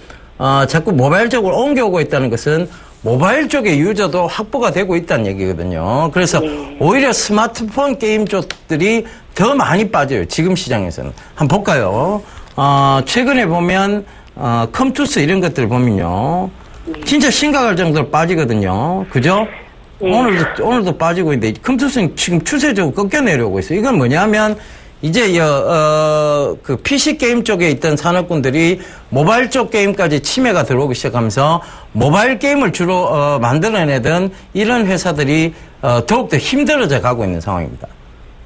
B: 자꾸 모바일 쪽으로 옮겨오고 있다는 것은 모바일 쪽의 유저도 확보가 되고 있다는 얘기거든요. 그래서 오히려 스마트폰 게임 쪽들이 더 많이 빠져요. 지금 시장에서는. 한번 볼까요? 최근에 보면 컴투스 이런 것들 보면요. 진짜 심각할 정도로 빠지거든요. 그죠? 오늘도 빠지고 있는데 컴투스는 지금 추세적으로 꺾여 내려오고 있어요. 이건 뭐냐면 이제 그 PC 게임 쪽에 있던 산업군들이 모바일 쪽 게임까지 침해가 들어오기 시작하면서 모바일 게임을 주로 만들어내던 이런 회사들이 더욱더 힘들어져 가고 있는 상황입니다.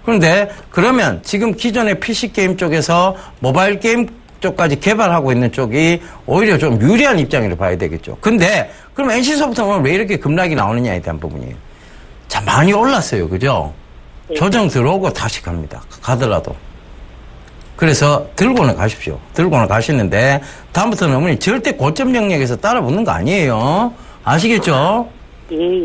B: 그런데 그러면 지금 기존의 PC 게임 쪽에서 모바일 게임 쪽까지 개발하고 있는 쪽이 오히려 좀 유리한 입장으로 봐야 되겠죠. 근데 그럼 NC소프트는 왜 이렇게 급락이 나오느냐에 대한 부분이에요. 자, 많이 올랐어요. 그죠? 조정 들어오고 다시 갑니다. 가더라도. 그래서 들고는 가십시오. 들고는 가시는데 다음부터는 어머니 절대 고점 영역에서 따라 붙는 거 아니에요. 아시겠죠?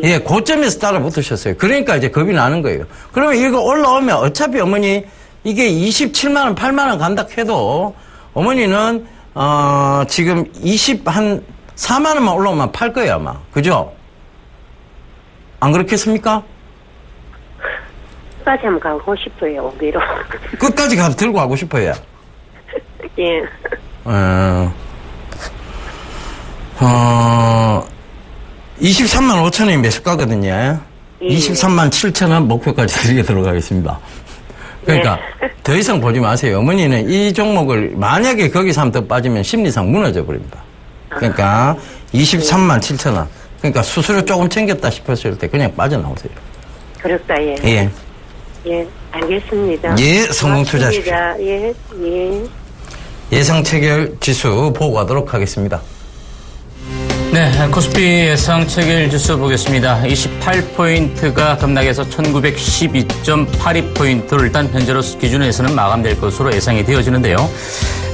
B: 예, 고점에서 따라 붙으셨어요. 그러니까 이제 겁이 나는 거예요. 그러면 이거 올라오면 어차피 어머니 이게 27만 원, 8만 원 간다 해도 어머니는 지금 4만 원만 올라오면 팔 거예요, 아마. 그죠? 안 그렇겠습니까?
G: 끝까지 한번 가고 싶어요, 오기로.
B: 끝까지 가서 들고 가고 싶어요.
G: 예.
B: 23만 5천 원이 매수가거든요. 23만 7천 원 목표까지 드리게 들어가겠습니다. 그러니까 더 이상 보지 마세요. 어머니는 이 종목을 만약에 거기서 한 번 더 빠지면 심리상 무너져 버립니다. 그러니까 23만 7천 원. 그러니까 수수료 조금 챙겼다 싶었을 때 그냥 빠져나오세요.
G: 그럴까, 예.
B: 예.
G: 예, 알겠습니다.
B: 예, 성공 투자하십시오.
G: 예.
B: 예상 체결 지수 보고 가도록 하겠습니다.
C: 네, 코스피 예상 체결 지수 보겠습니다. 28포인트가 급락해서 1912.82포인트로 일단 현재로 기준에서는 마감될 것으로 예상이 되어지는데요.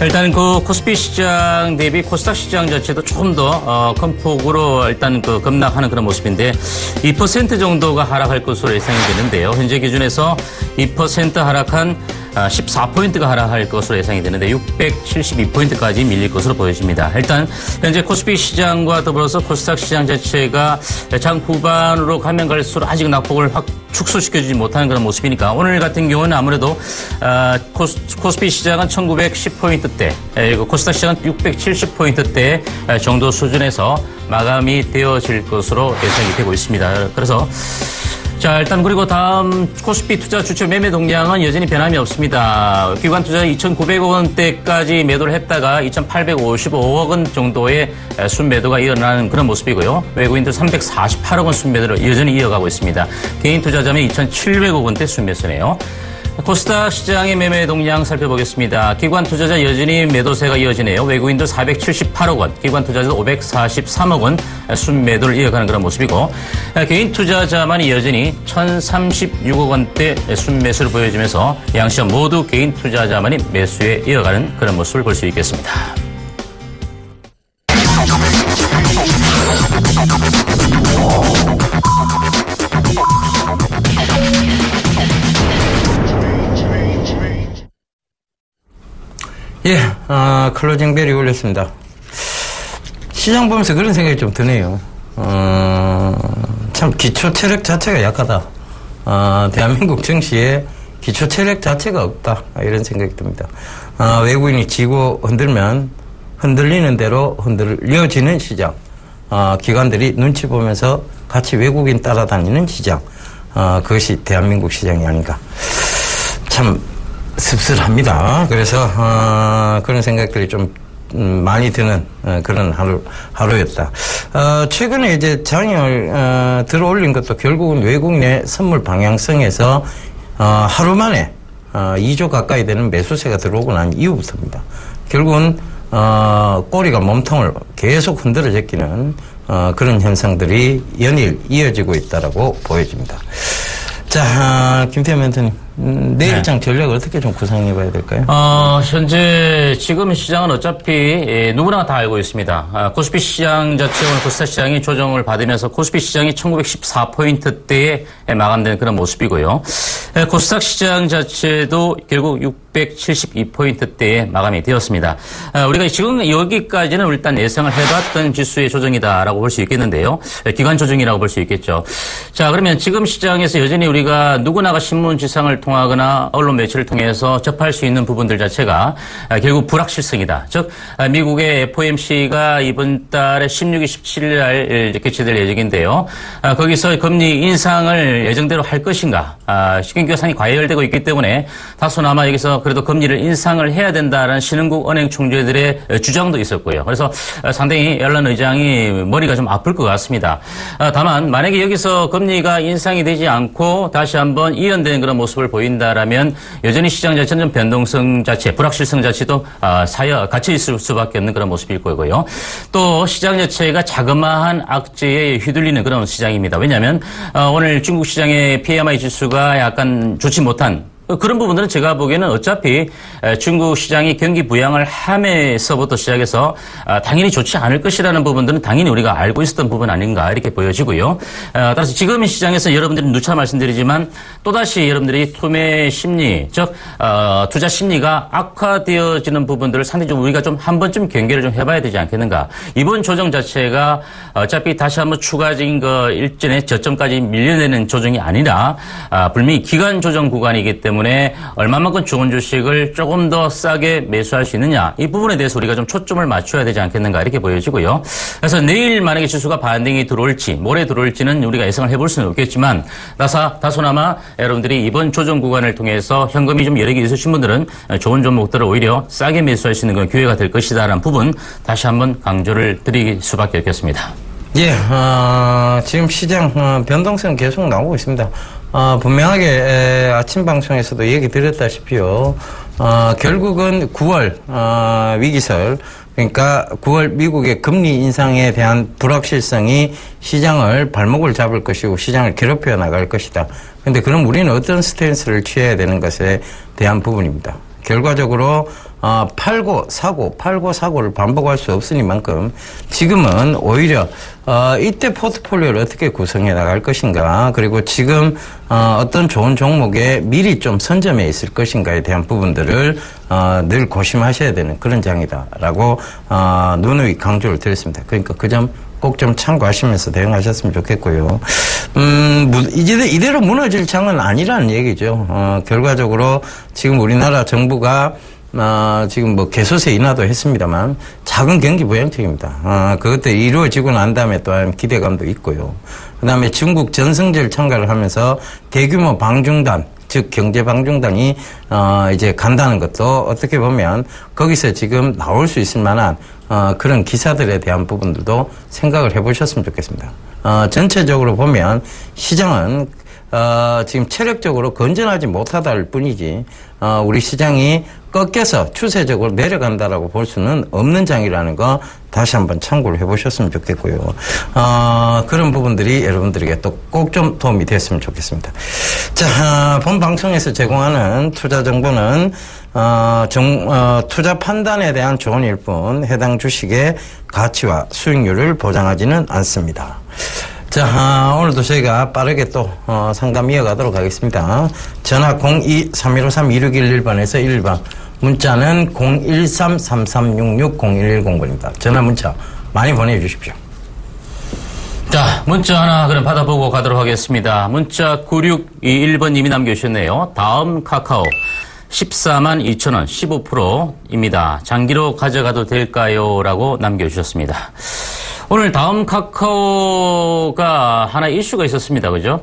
C: 일단 그 코스피 시장 대비 코스닥 시장 자체도 조금 더 큰 폭으로 일단 그 급락하는 그런 모습인데 2% 정도가 하락할 것으로 예상이 되는데요. 현재 기준에서 2% 하락한 14포인트가 하락할 것으로 예상이 되는데 672포인트까지 밀릴 것으로 보여집니다. 일단 현재 코스피 시장과 더불어서 코스닥 시장 자체가 장 후반으로 가면 갈수록 아직 낙폭을 확 축소시켜주지 못하는 그런 모습이니까 오늘 같은 경우는 아무래도 코스피 시장은 1910포인트대, 코스닥 시장은 670포인트대 정도 수준에서 마감이 되어질 것으로 예상이 되고 있습니다. 그래서 자, 일단 그리고 다음 코스피 투자 주체 매매 동향은 여전히 변함이 없습니다. 기관 투자 2,900억 원대까지 매도를 했다가 2,855억 원 정도의 순매도가 일어나는 그런 모습이고요. 외국인들 348억 원 순매도를 여전히 이어가고 있습니다. 개인 투자자면 2,700억 원대 순매수네요. 코스닥 시장의 매매 동향 살펴보겠습니다. 기관 투자자 여전히 매도세가 이어지네요. 외국인들 478억 원, 기관 투자자도 543억 원 순매도를 이어가는 그런 모습이고 개인 투자자만이 여전히 1,036억 원대 순매수를 보여주면서 양시장 모두 개인 투자자만이 매수에 이어가는 그런 모습을 볼 수 있겠습니다.
B: 예, 클로징 벨이 울렸습니다. 시장 보면서 그런 생각이 좀 드네요. 참 기초 체력 자체가 약하다. 대한민국 증시에 기초 체력 자체가 없다. 이런 생각이 듭니다. 외국인이 지고 흔들면 흔들리는 대로 흔들려지는 시장. 기관들이 눈치 보면서 같이 외국인 따라다니는 시장. 그것이 대한민국 시장이 아닌가. 참 씁쓸합니다. 그래서 그런 생각들이 좀 많이 드는 그런 하루였다. 최근에 이제 장을 들어올린 것도 결국은 외국인의 선물 방향성에서 하루 만에 2조 가까이 되는 매수세가 들어오고 난 이후부터입니다. 결국은 꼬리가 몸통을 계속 흔들어 제끼는 그런 현상들이 연일 이어지고 있다라고 보여집니다. 자, 김태현 멘토님, 내일장 전략을 어떻게 좀 구상해 봐야 될까요?
C: 현재 지금 시장은 어차피 누구나 다 알고 있습니다. 코스피 시장 자체 오늘 코스닥 시장이 조정을 받으면서 코스피 시장이 1914포인트대에 마감된 그런 모습이고요. 코스닥 시장 자체도 결국 672포인트대에 마감이 되었습니다. 우리가 지금 여기까지는 일단 예상을 해봤던 지수의 조정이다라고 볼 수 있겠는데요. 기관 조정이라고 볼 수 있겠죠. 자, 그러면 지금 시장에서 여전히 우리가 누구나가 신문 지상을 통하거나 언론 매체를 통해서 접할 수 있는 부분들 자체가 결국 불확실성이다. 즉 미국의 FOMC가 이번 달에 16일, 17일 날 개최될 예정인데요. 거기서 금리 인상을 예정대로 할 것인가. 신경교상이 과열되고 있기 때문에 다소나마 여기서 그래도 금리를 인상을 해야 된다라는 신흥국 은행 총재들의 주장도 있었고요. 그래서 상당히 옐런 의장이 머리가 좀 아플 것 같습니다. 다만 만약에 여기서 금리가 인상이 되지 않고 다시 한번 이연되는 그런 모습을 보인다라면 여전히 시장 자체는 좀 변동성 자체, 불확실성 자체도 갇혀 있을 수밖에 없는 그런 모습일 거고요. 또 시장 자체가 자그마한 악재에 휘둘리는 그런 시장입니다. 왜냐하면 오늘 중국 시장의 PMI 지수가 약간 좋지 못한 그런 부분들은 제가 보기에는 어차피 중국 시장이 경기 부양을 함에서부터 시작해서 당연히 좋지 않을 것이라는 부분들은 당연히 우리가 알고 있었던 부분 아닌가 이렇게 보여지고요. 따라서 지금 시장에서 여러분들이 누차 말씀드리지만 또다시 여러분들이 투매 심리, 즉 투자 심리가 악화되어지는 부분들을 상대적으로 우리가 좀 한 번쯤 경계를 좀 해봐야 되지 않겠는가. 이번 조정 자체가 어차피 다시 한번 추가적인 일전의 저점까지 밀려내는 조정이 아니라 분명히 기간 조정 구간이기 때문에 얼마만큼 좋은 주식을 조금 더 싸게 매수할 수 있느냐 이 부분에 대해서 우리가 좀 초점을 맞춰야 되지 않겠는가 이렇게 보여지고요. 그래서 내일 만약에 지수가 반등이 들어올지 모레 들어올지는 우리가 예상을 해볼 수는 없겠지만 다소나마 여러분들이 이번 조정 구간을 통해서 현금이 좀 여러 개 있으신 분들은 좋은 종목들을 오히려 싸게 매수할 수 있는 그런 기회가 될 것이다라는 부분 다시 한번 강조를 드릴 수밖에 없겠습니다.
B: 예, 지금 시장 변동성 계속 나오고 있습니다. 분명하게 아침 방송에서도 얘기 드렸다시피요. 결국은 9월 위기설, 그러니까 9월 미국의 금리 인상에 대한 불확실성이 시장을 발목을 잡을 것이고 시장을 괴롭혀 나갈 것이다. 그런데 그럼 우리는 어떤 스탠스를 취해야 되는 것에 대한 부분입니다. 결과적으로 팔고 사고를 반복할 수 없으니만큼 지금은 오히려 이때 포트폴리오를 어떻게 구성해 나갈 것인가, 그리고 지금 어떤 좋은 종목에 미리 좀 선점해 있을 것인가에 대한 부분들을 늘 고심하셔야 되는 그런 장이다라고 누누이 강조를 드렸습니다. 그러니까 그 점 꼭 좀 참고하시면서 대응하셨으면 좋겠고요. 이대로 무너질 장은 아니라는 얘기죠. 결과적으로 지금 우리나라 정부가 지금 개소세 인하도 했습니다만 작은 경기 부양책입니다. 그것도 이루어지고 난 다음에 또한 기대감도 있고요. 그 다음에 중국 전승절 참가를 하면서 대규모 방중단, 즉 경제 방중단이 이제 간다는 것도 어떻게 보면 거기서 지금 나올 수 있을 만한 그런 기사들에 대한 부분들도 생각을 해보셨으면 좋겠습니다. 전체적으로 보면 시장은 지금 체력적으로 건전하지 못하다일 뿐이지 우리 시장이 꺾여서 추세적으로 내려간다라고 볼 수는 없는 장이라는 거 다시 한번 참고를 해보셨으면 좋겠고요. 그런 부분들이 여러분들에게 또 꼭 좀 도움이 됐으면 좋겠습니다. 자, 본 방송에서 제공하는 투자 정보는 투자 판단에 대한 조언일 뿐 해당 주식의 가치와 수익률을 보장하지는 않습니다. 자, 오늘도 저희가 빠르게 또 상담 이어가도록 하겠습니다. 전화 02-3153-2611번에서 1번, 문자는 013-3366-0110번입니다. 전화 문자 많이 보내주십시오.
C: 자, 문자 하나 그럼 받아보고 가도록 하겠습니다. 문자 9621번님이 남겨주셨네요. 다음 카카오 142,000원 15%입니다. 장기로 가져가도 될까요? 라고 남겨주셨습니다. 오늘 다음 카카오가 하나 이슈가 있었습니다. 그죠?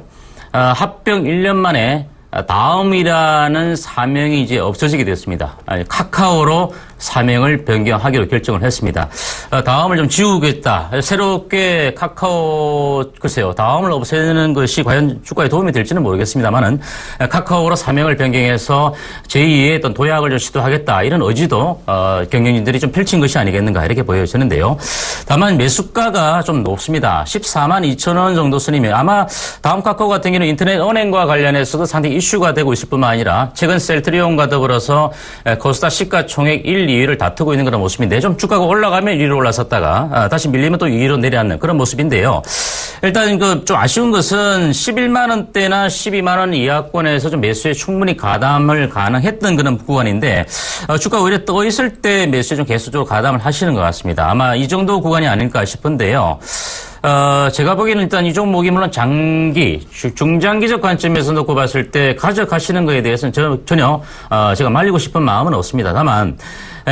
C: 합병 1년 만에 다음이라는 사명이 이제 없어지게 됐습니다. 카카오로 사명을 변경하기로 결정을 했습니다. 다음을 좀 지우겠다. 새롭게 카카오, 글쎄요, 다음을 없애는 것이 과연 주가에 도움이 될지는 모르겠습니다만은 카카오로 사명을 변경해서 제2의 어떤 도약을 좀 시도하겠다. 이런 의지도 경영진들이 좀 펼친 것이 아니겠는가 이렇게 보여지는데요. 다만 매수가가 좀 높습니다. 142,000원 정도 선이면 아마 다음 카카오 같은 경우는 인터넷 은행과 관련해서도 상당히 이슈가 되고 있을 뿐만 아니라 최근 셀트리온과 더불어서 코스닥 시가총액 1, 2위를 다투고 있는 그런 모습인데 좀 주가가 올라가면 1위로 올라섰다가 다시 밀리면 또 2위로 내려앉는 그런 모습인데요. 일단 좀 아쉬운 것은 11만 원대나 12만 원 이하권에서 좀 매수에 충분히 가담을 가능했던 그런 구간인데 주가 오히려 떠 있을 때 매수에 좀 계속적으로 가담을 하시는 것 같습니다. 아마 이 정도 구간이 아닐까 싶은데요. 제가 보기에는 일단 이 종목이 물론 장기, 중장기적 관점에서 놓고 봤을 때 가져가시는 거에 대해서는 전혀 제가 말리고 싶은 마음은 없습니다. 다만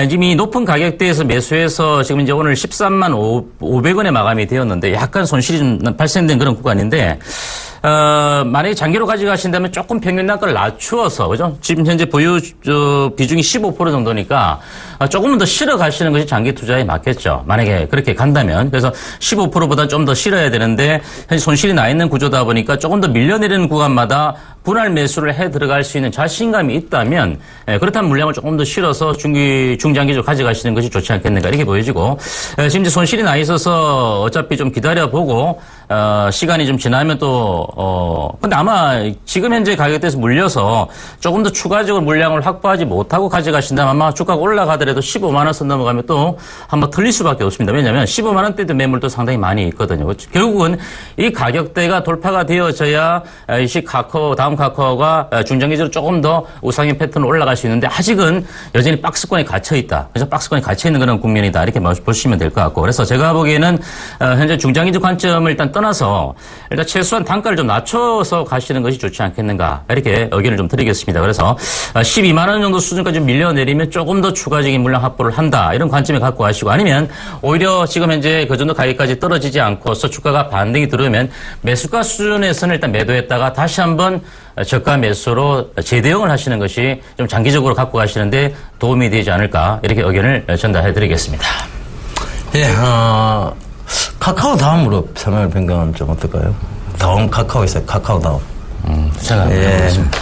C: 지금 이 높은 가격대에서 매수해서 지금 이제 오늘 13만 500원에 마감이 되었는데 약간 손실이 좀 발생된 그런 구간인데 만약에 장기로 가져가신다면 조금 평균 단가를 낮추어서, 그죠? 지금 현재 보유 비중이 15% 정도니까 조금은 더 실어 가시는 것이 장기 투자에 맞겠죠. 만약에 그렇게 간다면. 그래서 15%보다 좀 더 실어야 되는데 현재 손실이 나 있는 구조다 보니까 조금 더 밀려내리는 구간마다 분할 매수를 해 들어갈 수 있는 자신감이 있다면 그렇다면 물량을 조금 더 실어서 중장기적으로 가져가시는 것이 좋지 않겠는가 이렇게 보여지고 지금 이제 손실이 나 있어서 어차피 좀 기다려보고 시간이 좀 지나면 근데 아마 지금 현재 가격대에서 물려서 조금 더 추가적으로 물량을 확보하지 못하고 가져가신다면 아마 주가가 올라가더라도 15만 원 선 넘어가면 또 한번 틀릴 수밖에 없습니다. 왜냐하면 15만 원대도 매물도 상당히 많이 있거든요. 결국은 이 가격대가 돌파가 되어져야 이 다음 카카오가 중장기적으로 조금 더 우상향 패턴으로 올라갈 수 있는데 아직은 여전히 박스권에 갇혀 있다. 그래서 박스권에 갇혀 있는 그런 국면이다. 이렇게 보시면 될 것 같고. 그래서 제가 보기에는 현재 중장기적 관점을 일단 떠나서 일단 최소한 단가를 좀 낮춰서 가시는 것이 좋지 않겠는가. 이렇게 의견을 좀 드리겠습니다. 그래서 12만 원 정도 수준까지 좀 밀려내리면 조금 더 추가적인 물량 확보를 한다. 이런 관점에 갖고 가시고 아니면 오히려 지금 현재 그 정도 가격까지 떨어지지 않고서 주가가 반등이 들어오면 매수가 수준에서는 일단 매도했다가 다시 한번 저가 매수로 재대응을 하시는 것이 좀 장기적으로 갖고 가시는데 도움이 되지 않을까 이렇게 의견을 전달해 드리겠습니다.
B: 예, 카카오 다음으로 사명을 변경하면 좀 어떨까요? 다음 카카오 있어요. 카카오 다음.
C: 제가 해보겠습니다.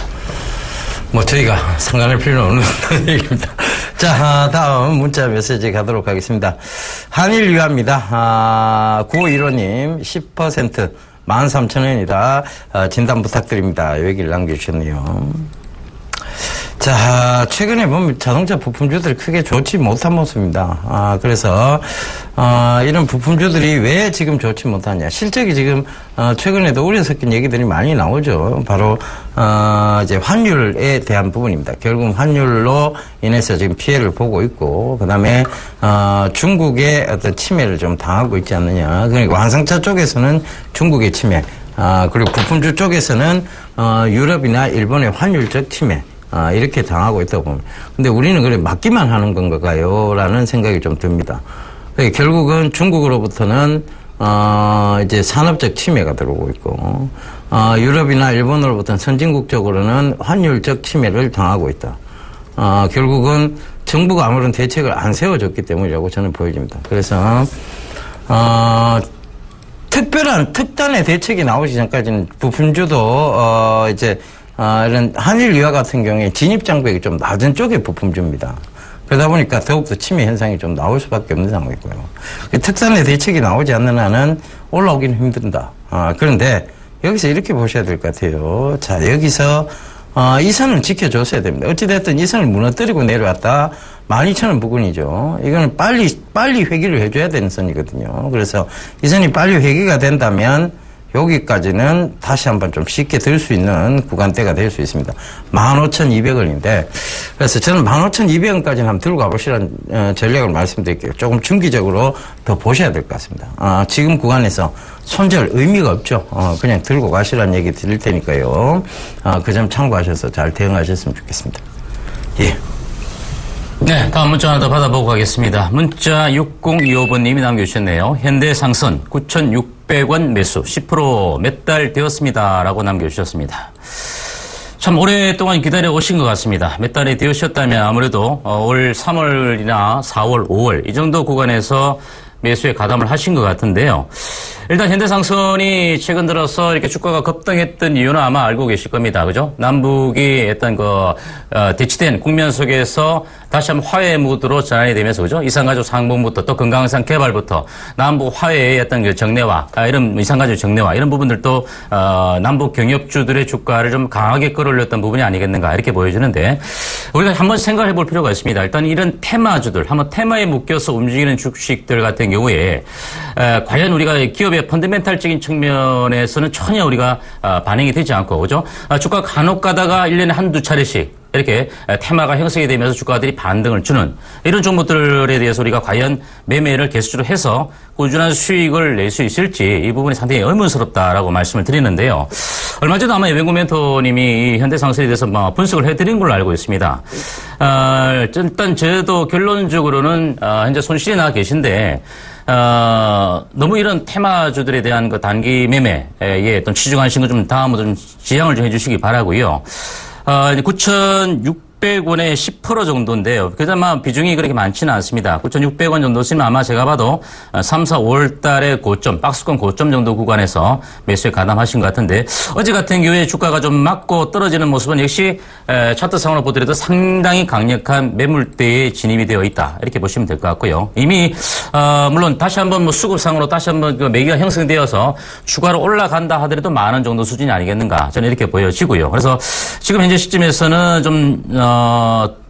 B: 뭐 저희가 상관할 필요는 없는 얘기입니다. 자, 다음 문자 메시지 가도록 하겠습니다. 한일 유화입니다. 9515님 10% 13,000원이다. 진단 부탁드립니다. 여기를 남겨주셨네요. 자, 최근에 보면 자동차 부품주들이 크게 좋지 못한 모습입니다. 그래서, 이런 부품주들이 왜 지금 좋지 못하냐. 실적이 지금, 최근에도 우려 섞인 얘기들이 많이 나오죠. 바로, 이제 환율에 대한 부분입니다. 결국 환율로 인해서 지금 피해를 보고 있고, 그 다음에, 중국의 어떤 침해를 좀 당하고 있지 않느냐. 그러니까 완성차 쪽에서는 중국의 침해, 그리고 부품주 쪽에서는, 유럽이나 일본의 환율적 침해, 이렇게 당하고 있다고 봅니다. 근데 우리는 그래 맞기만 하는 건가요? 라는 생각이 좀 듭니다. 결국은 중국으로부터는, 이제 산업적 침해가 들어오고 있고, 유럽이나 일본으로부터는 선진국적으로는 환율적 침해를 당하고 있다. 결국은 정부가 아무런 대책을 안 세워줬기 때문이라고 저는 보여집니다. 그래서, 특단의 대책이 나오기 전까지는 부품주도, 이제, 이런 한일 유화 같은 경우에 진입 장벽이 좀 낮은 쪽의 부품주입니다. 그러다 보니까 더욱더 침해 현상이 좀 나올 수밖에 없는 상황이고요. 특단의 대책이 나오지 않는 한은 올라오기는 힘든다. 그런데 여기서 이렇게 보셔야 될 것 같아요. 자, 여기서 이 선을 지켜줬어야 됩니다. 어찌됐든 이 선을 무너뜨리고 내려왔다. 12,000원 부근이죠. 이거는 빨리 회귀를 해줘야 되는 선이거든요. 그래서 이 선이 빨리 회귀가 된다면 여기까지는 다시 한번 좀 쉽게 들 수 있는 구간대가 될 수 있습니다. 15,200원인데 그래서 저는 15,200원까지는 한번 들고 가보시라는 전략을 말씀드릴게요. 조금 중기적으로 더 보셔야 될 것 같습니다. 지금 구간에서 손절 의미가 없죠. 그냥 들고 가시라는 얘기 드릴 테니까요. 그 점 참고하셔서 잘 대응하셨으면 좋겠습니다. 예.
C: 네, 다음 문자 하나 더 받아보고 가겠습니다. 문자 6025번님이 남겨주셨네요. 현대상선 9,600원 매수 10% 몇 달 되었습니다. 라고 남겨주셨습니다. 참 오랫동안 기다려 오신 것 같습니다. 몇 달이 되셨다면 아무래도 올 3월이나 4월, 5월 이 정도 구간에서 매수에 가담을 하신 것 같은데요. 일단 현대상선이 최근 들어서 이렇게 주가가 급등했던 이유는 아마 알고 계실 겁니다. 그죠? 남북이 어떤 대치된 국면 속에서 다시 한번 화해 무드로 전환이 되면서, 그죠? 이산가족 상봉부터 또 건강상 개발부터 남북 화해의 어떤 그 정례화, 이런 이산가족 정례화, 이런 부분들도, 남북 경협주들의 주가를 좀 강하게 끌어올렸던 부분이 아니겠는가, 이렇게 보여지는데, 우리가 한번 생각해 볼 필요가 있습니다. 일단 이런 테마주들, 한번 테마에 묶여서 움직이는 주식들 같은 경우에, 과연 우리가 기업의 펀더멘탈적인 측면에서는 전혀 우리가 반영이 되지 않고, 그죠? 주가 간혹 가다가 1년에 한두 차례씩 이렇게 테마가 형성이 되면서 주가들이 반등을 주는 이런 종목들에 대해서 우리가 과연 매매를 계속적으로 해서 꾸준한 수익을 낼 수 있을지 이 부분이 상당히 의문스럽다라고 말씀을 드리는데요. 얼마 전에 아마 예ven구 멘토님이 이 현대상선에 대해서 분석을 해드린 걸로 알고 있습니다. 일단 저도 결론적으로는 현재 손실이 나 계신데 너무 이런 테마주들에 대한 그 단기 매매에 어떤 치중하신 거 좀 다음으로 좀 지양을 좀 해주시기 바라고요. 9,600원에 10% 정도인데요. 그나마 비중이 그렇게 많지는 않습니다. 9,600원 정도쯤 아마 제가 봐도 3, 4, 5월 달에 고점, 박스권 고점 정도 구간에서 매수에 가담하신 것 같은데 어제 같은 경우에 주가가 좀 맞고 떨어지는 모습은 역시 차트상으로 보더라도 상당히 강력한 매물대에 진입이 되어 있다. 이렇게 보시면 될 것 같고요. 이미 물론 다시 한번 수급상으로 다시 한번 그 매기가 형성되어서 추가로 올라간다 하더라도 만 원 정도 수준이 아니겠는가 저는 이렇게 보여지고요. 그래서 지금 현재 시점에서는 좀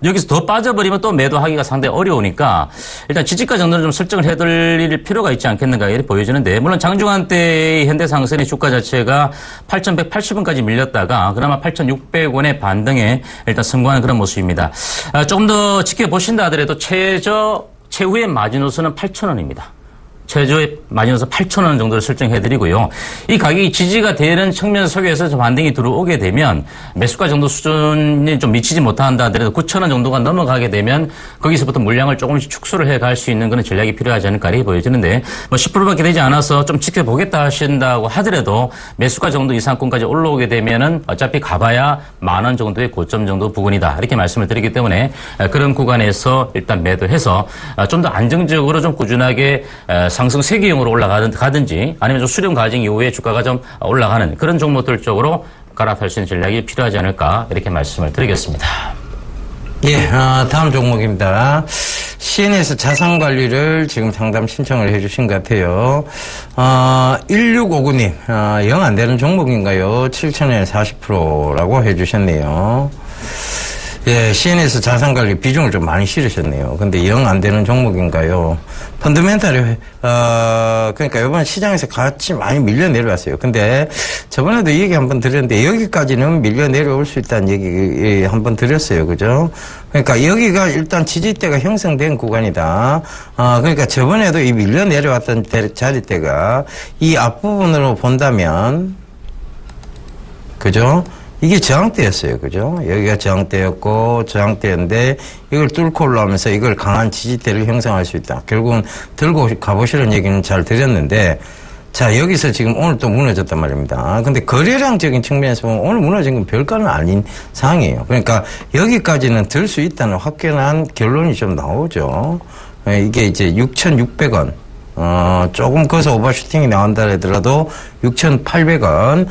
C: 여기서 더 빠져버리면 또 매도하기가 상당히 어려우니까 일단 지지가 정도는 좀 설정을 해드릴 필요가 있지 않겠는가 이렇게 보여지는데 물론 장중한 때의 현대상선의 주가 자체가 8,180원까지 밀렸다가 그나마 8,600원의 반등에 일단 성공하는 그런 모습입니다. 조금 더 지켜보신다 하더라도 최후의 마지노선은 8,000원입니다. 최저의 마지노선 8,000원 정도를 설정해드리고요. 이 가격이 지지가 되는 측면 속에서 좀 반등이 들어오게 되면 매수가 정도 수준이 좀 미치지 못한다 하더라도 9,000원 정도가 넘어가게 되면 거기서부터 물량을 조금씩 축소를 해갈 수 있는 그런 전략이 필요하지 않을까 이렇게 보여지는데 10%밖에 되지 않아서 좀 지켜보겠다 하신다고 하더라도 매수가 정도 이상권까지 올라오게 되면은 어차피 가봐야 만 원 정도의 고점 정도 부근이다 이렇게 말씀을 드리기 때문에 그런 구간에서 일단 매도해서 좀 더 안정적으로 좀 꾸준하게 상승 세기형으로 올라가든지 아니면 좀 수렴 과정 이후에 주가가 좀 올라가는 그런 종목들 쪽으로 갈아탈 수 있는 전략이 필요하지 않을까 이렇게 말씀을 드리겠습니다.
B: 예, 다음 종목입니다. CNS 자산관리를 지금 상담 신청을 해주신 것 같아요. 1659님, 영 안 되는 종목인가요? 7,000원에 40%라고 해주셨네요. 예, CNS 자산관리 비중을 좀 많이 실으셨네요. 근데 영 안 되는 종목인가요? 펀더멘탈이, 그러니까 이번 시장에서 같이 많이 밀려 내려왔어요. 근데 저번에도 이 얘기 한번 드렸는데 여기까지는 밀려 내려올 수 있다는 얘기 한번 드렸어요. 그죠? 그러니까 여기가 일단 지지대가 형성된 구간이다. 그러니까 저번에도 이 밀려 내려왔던 자리대가 이 앞부분으로 본다면, 그죠? 이게 저항대였어요. 그죠? 여기가 저항대였고, 저항대였는데, 이걸 뚫고 올라오면서 이걸 강한 지지대를 형성할 수 있다. 결국은 들고 가보시라는 얘기는 잘 드렸는데, 자, 여기서 지금 오늘 또 무너졌단 말입니다. 근데 거래량적인 측면에서 보면 오늘 무너진 건 별거는 아닌 상황이에요. 그러니까 여기까지는 들 수 있다는 확연한 결론이 좀 나오죠. 이게 이제 6,600원. 조금 거기서 오버슈팅이 나온다 하더라도 6,800원,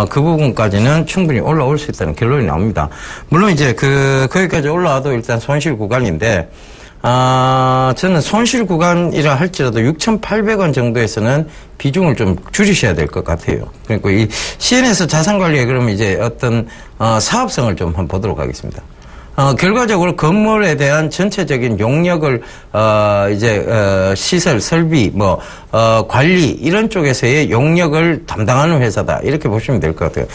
B: 그 부분까지는 충분히 올라올 수 있다는 결론이 나옵니다. 물론 이제 거기까지 올라와도 일단 손실 구간인데, 저는 손실 구간이라 할지라도 6,800원 정도에서는 비중을 좀 줄이셔야 될 것 같아요. 그러니까 이 CNS 자산관리에 그러면 이제 어떤, 사업성을 좀 한번 보도록 하겠습니다. 결과적으로 건물에 대한 전체적인 용역을 시설, 설비, 관리 이런 쪽에서의 용역을 담당하는 회사다 이렇게 보시면 될 것 같아요.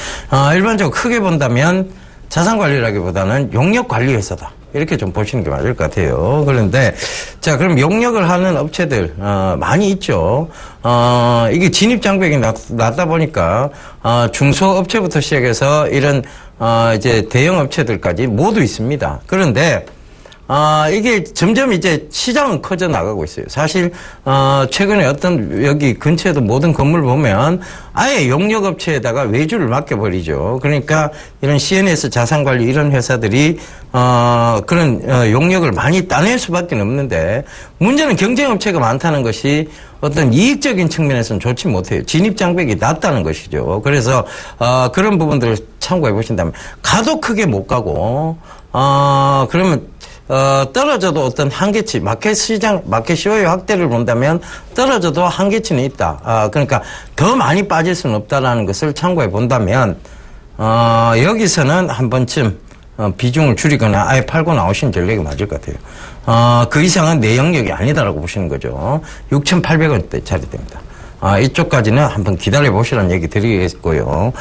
B: 일반적으로 크게 본다면 자산관리라기보다는 용역관리 회사다. 이렇게 좀 보시는 게 맞을 것 같아요. 그런데, 자, 그럼 용역을 하는 업체들, 많이 있죠. 이게 진입장벽이 낮다 보니까, 중소업체부터 시작해서 이런, 대형업체들까지 모두 있습니다. 그런데, 이게 점점 이제 시장은 커져 나가고 있어요. 사실, 최근에 여기 근처에도 모든 건물 보면 아예 용역업체에다가 외주를 맡겨버리죠. 그러니까 이런 CNS 자산관리 이런 회사들이, 그런, 용역을 많이 따낼 수밖에 없는데 문제는 경쟁업체가 많다는 것이 어떤 이익적인 측면에서는 좋지 못해요. 진입장벽이 낮다는 것이죠. 그래서, 그런 부분들을 참고해 보신다면 가도 크게 못 가고, 그러면 떨어져도 어떤 한계치, 마켓 시효의 확대를 본다면 떨어져도 한계치는 있다. 그러니까 더 많이 빠질 수는 없다라는 것을 참고해 본다면, 여기서는 한 번쯤, 비중을 줄이거나 아예 팔고 나오시는 전략이 맞을 것 같아요. 그 이상은 내 영역이 아니다라고 보시는 거죠. 6,800원대짜리 됩니다. 이쪽까지는 한번 기다려 보시라는 얘기 드리겠고요.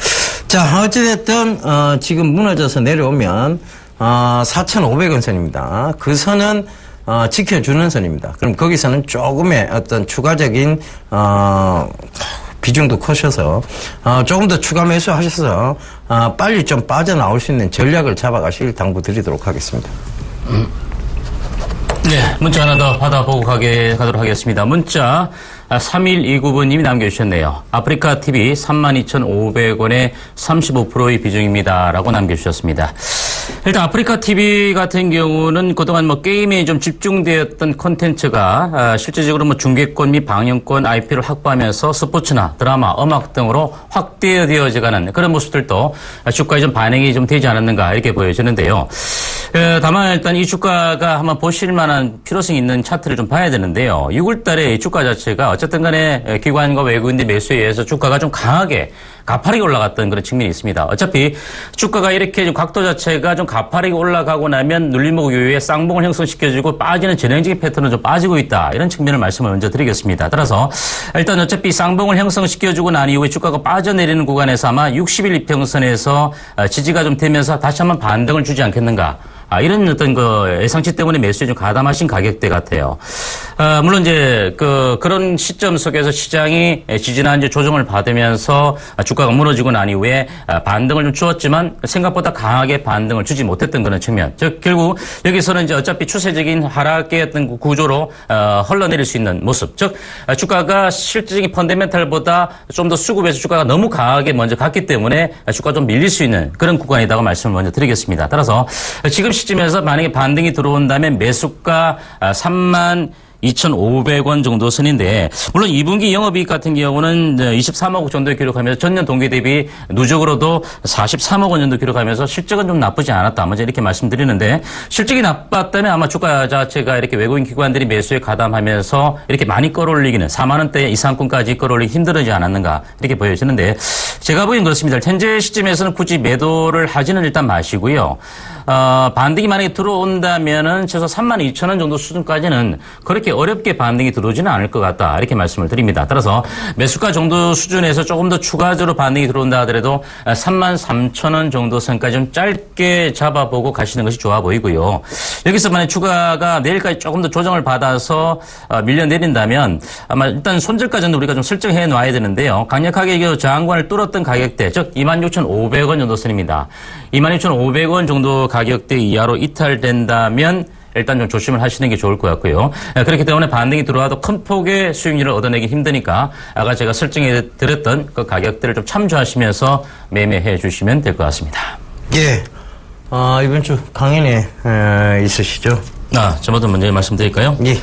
B: 자, 어찌됐든, 지금 무너져서 내려오면, 4,500원 선입니다. 그 선은, 지켜주는 선입니다. 그럼 거기서는 조금의 어떤 추가적인, 비중도 커셔서, 조금 더 추가 매수하셔서, 빨리 좀 빠져나올 수 있는 전략을 잡아가시길 당부드리도록 하겠습니다.
C: 네, 문자 하나 더 받아보고 가도록 하겠습니다. 문자 3129번님이 남겨주셨네요. 아프리카 TV 32,500원에 35%의 비중입니다. 라고 남겨주셨습니다. 일단 아프리카 TV 같은 경우는 그동안 게임에 좀 집중되었던 콘텐츠가 실제적으로 중계권 및 방영권 IP를 확보하면서 스포츠나 드라마, 음악 등으로 확대되어져가는 그런 모습들도 주가에 좀 반영이 좀 되지 않았는가 이렇게 보여지는데요. 다만 일단 이 주가가 한번 보실 만한 필요성이 있는 차트를 좀 봐야 되는데요. 6월 달에 이 주가 자체가 어쨌든 간에 기관과 외국인들 매수에 의해서 주가가 좀 강하게 가파르게 올라갔던 그런 측면이 있습니다. 어차피 주가가 이렇게 좀 각도 자체가 좀 가파르게 올라가고 나면 눌림목 이후에 쌍봉을 형성시켜주고 빠지는 전형적인 패턴은 좀 빠지고 있다. 이런 측면을 말씀을 먼저 드리겠습니다. 따라서 일단 어차피 쌍봉을 형성시켜주고 난 이후에 주가가 빠져내리는 구간에서 아마 60일 이평선에서 지지가 좀 되면서 다시 한번 반등을 주지 않겠는가. 이런 어떤 예상치 때문에 매수에 좀 가담하신 가격대 같아요. 물론 이제 그런 시점 속에서 시장이 지지난 이제 조정을 받으면서 주가가 무너지고 난 이후에 반등을 좀 주었지만 생각보다 강하게 반등을 주지 못했던 그런 측면. 즉 결국 여기서는 이제 어차피 추세적인 하락의 어떤 구조로 흘러내릴 수 있는 모습. 즉 주가가 실질적인 펀더멘탈보다 좀 더 수급에서 주가가 너무 강하게 먼저 갔기 때문에 주가가 좀 밀릴 수 있는 그런 구간이라고 말씀을 먼저 드리겠습니다. 따라서 지금 시점에서 만약에 반등이 들어온다면 매수가 32,500원 정도 선인데 물론 2분기 영업이익 같은 경우는 23억 원 정도 기록하면서 전년 동기 대비 누적으로도 43억 원 정도 기록하면서 실적은 좀 나쁘지 않았다. 먼저 이렇게 말씀드리는데 실적이 나빴다면 아마 주가 자체가 이렇게 외국인 기관들이 매수에 가담하면서 이렇게 많이 끌어올리기는 4만 원대 이상권까지 끌어올리기 힘들어지지 않았는가 이렇게 보여지는데 제가 보기엔 그렇습니다. 현재 시점에서는 굳이 매도를 하지는 일단 마시고요. 반등이 만약에 들어온다면은 최소 32,000원 정도 수준까지는 그렇게 어렵게 반등이 들어오지는 않을 것 같다. 이렇게 말씀을 드립니다. 따라서 매수가 정도 수준에서 조금 더 추가적으로 반등이 들어온다 하더라도 33,000원 정도 선까지 좀 짧게 잡아보고 가시는 것이 좋아 보이고요. 여기서 만약 주가가 내일까지 조금 더 조정을 받아서 밀려내린다면 아마 일단 손절까지는 우리가 좀 설정해 놔야 되는데요. 강력하게 저항관을 뚫었던 가격대, 즉 26,500원 정도 선입니다. 26,500원 정도 가격대 이하로 이탈된다면 일단 좀 조심을 하시는 게 좋을 것 같고요. 그렇기 때문에 반등이 들어와도 큰 폭의 수익률을 얻어내기 힘드니까 아까 제가 설정해 드렸던 그 가격대를 좀 참조하시면서 매매해 주시면 될 것 같습니다.
B: 예. 이번 주 강연에 있으시죠?
C: 저부터 먼저 말씀드릴까요?
B: 예.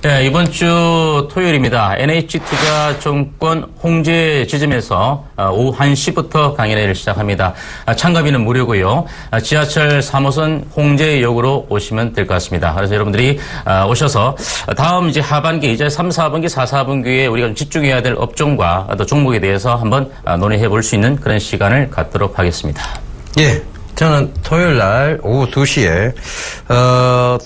C: 네, 이번 주 토요일입니다. NH투자증권 홍제 지점에서 오후 1시부터 강연회를 시작합니다. 참가비는 무료고요. 지하철 3호선 홍제역으로 오시면 될 것 같습니다. 그래서 여러분들이 오셔서 다음 이제 하반기, 이제 3, 4분기, 4, 4분기에 우리가 좀 집중해야 될 업종과 또 종목에 대해서 한번 논의해 볼 수 있는 그런 시간을 갖도록 하겠습니다.
B: 예. 저는 토요일 날 오후 2시에,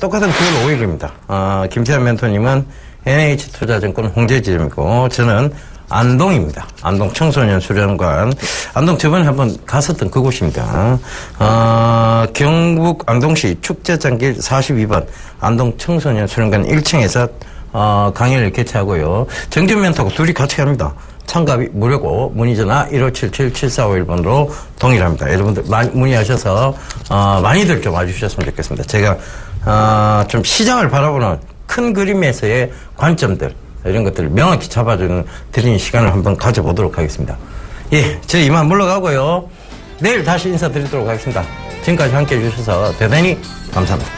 B: 똑같은 9월 5일입니다. 김태현 멘토님은 NH투자증권 홍제지점이고, 저는 안동입니다. 안동 청소년 수련관. 안동 저번에 한번 갔었던 그곳입니다. 경북 안동시 축제장길 42번 안동 청소년 수련관 1층에서 강의를 개최하고요. 정전 멘토하고 둘이 같이 갑니다. 참가비 무료고 문의 전화 1577-7451번으로 동일합니다. 여러분들 많이 문의하셔서 많이들 좀 와주셨으면 좋겠습니다. 제가 좀 시장을 바라보는 큰 그림에서의 관점들 이런 것들을 명확히 드리는 시간을 한번 가져보도록 하겠습니다. 예, 저 이만 물러가고요. 내일 다시 인사드리도록 하겠습니다. 지금까지 함께해 주셔서 대단히 감사합니다.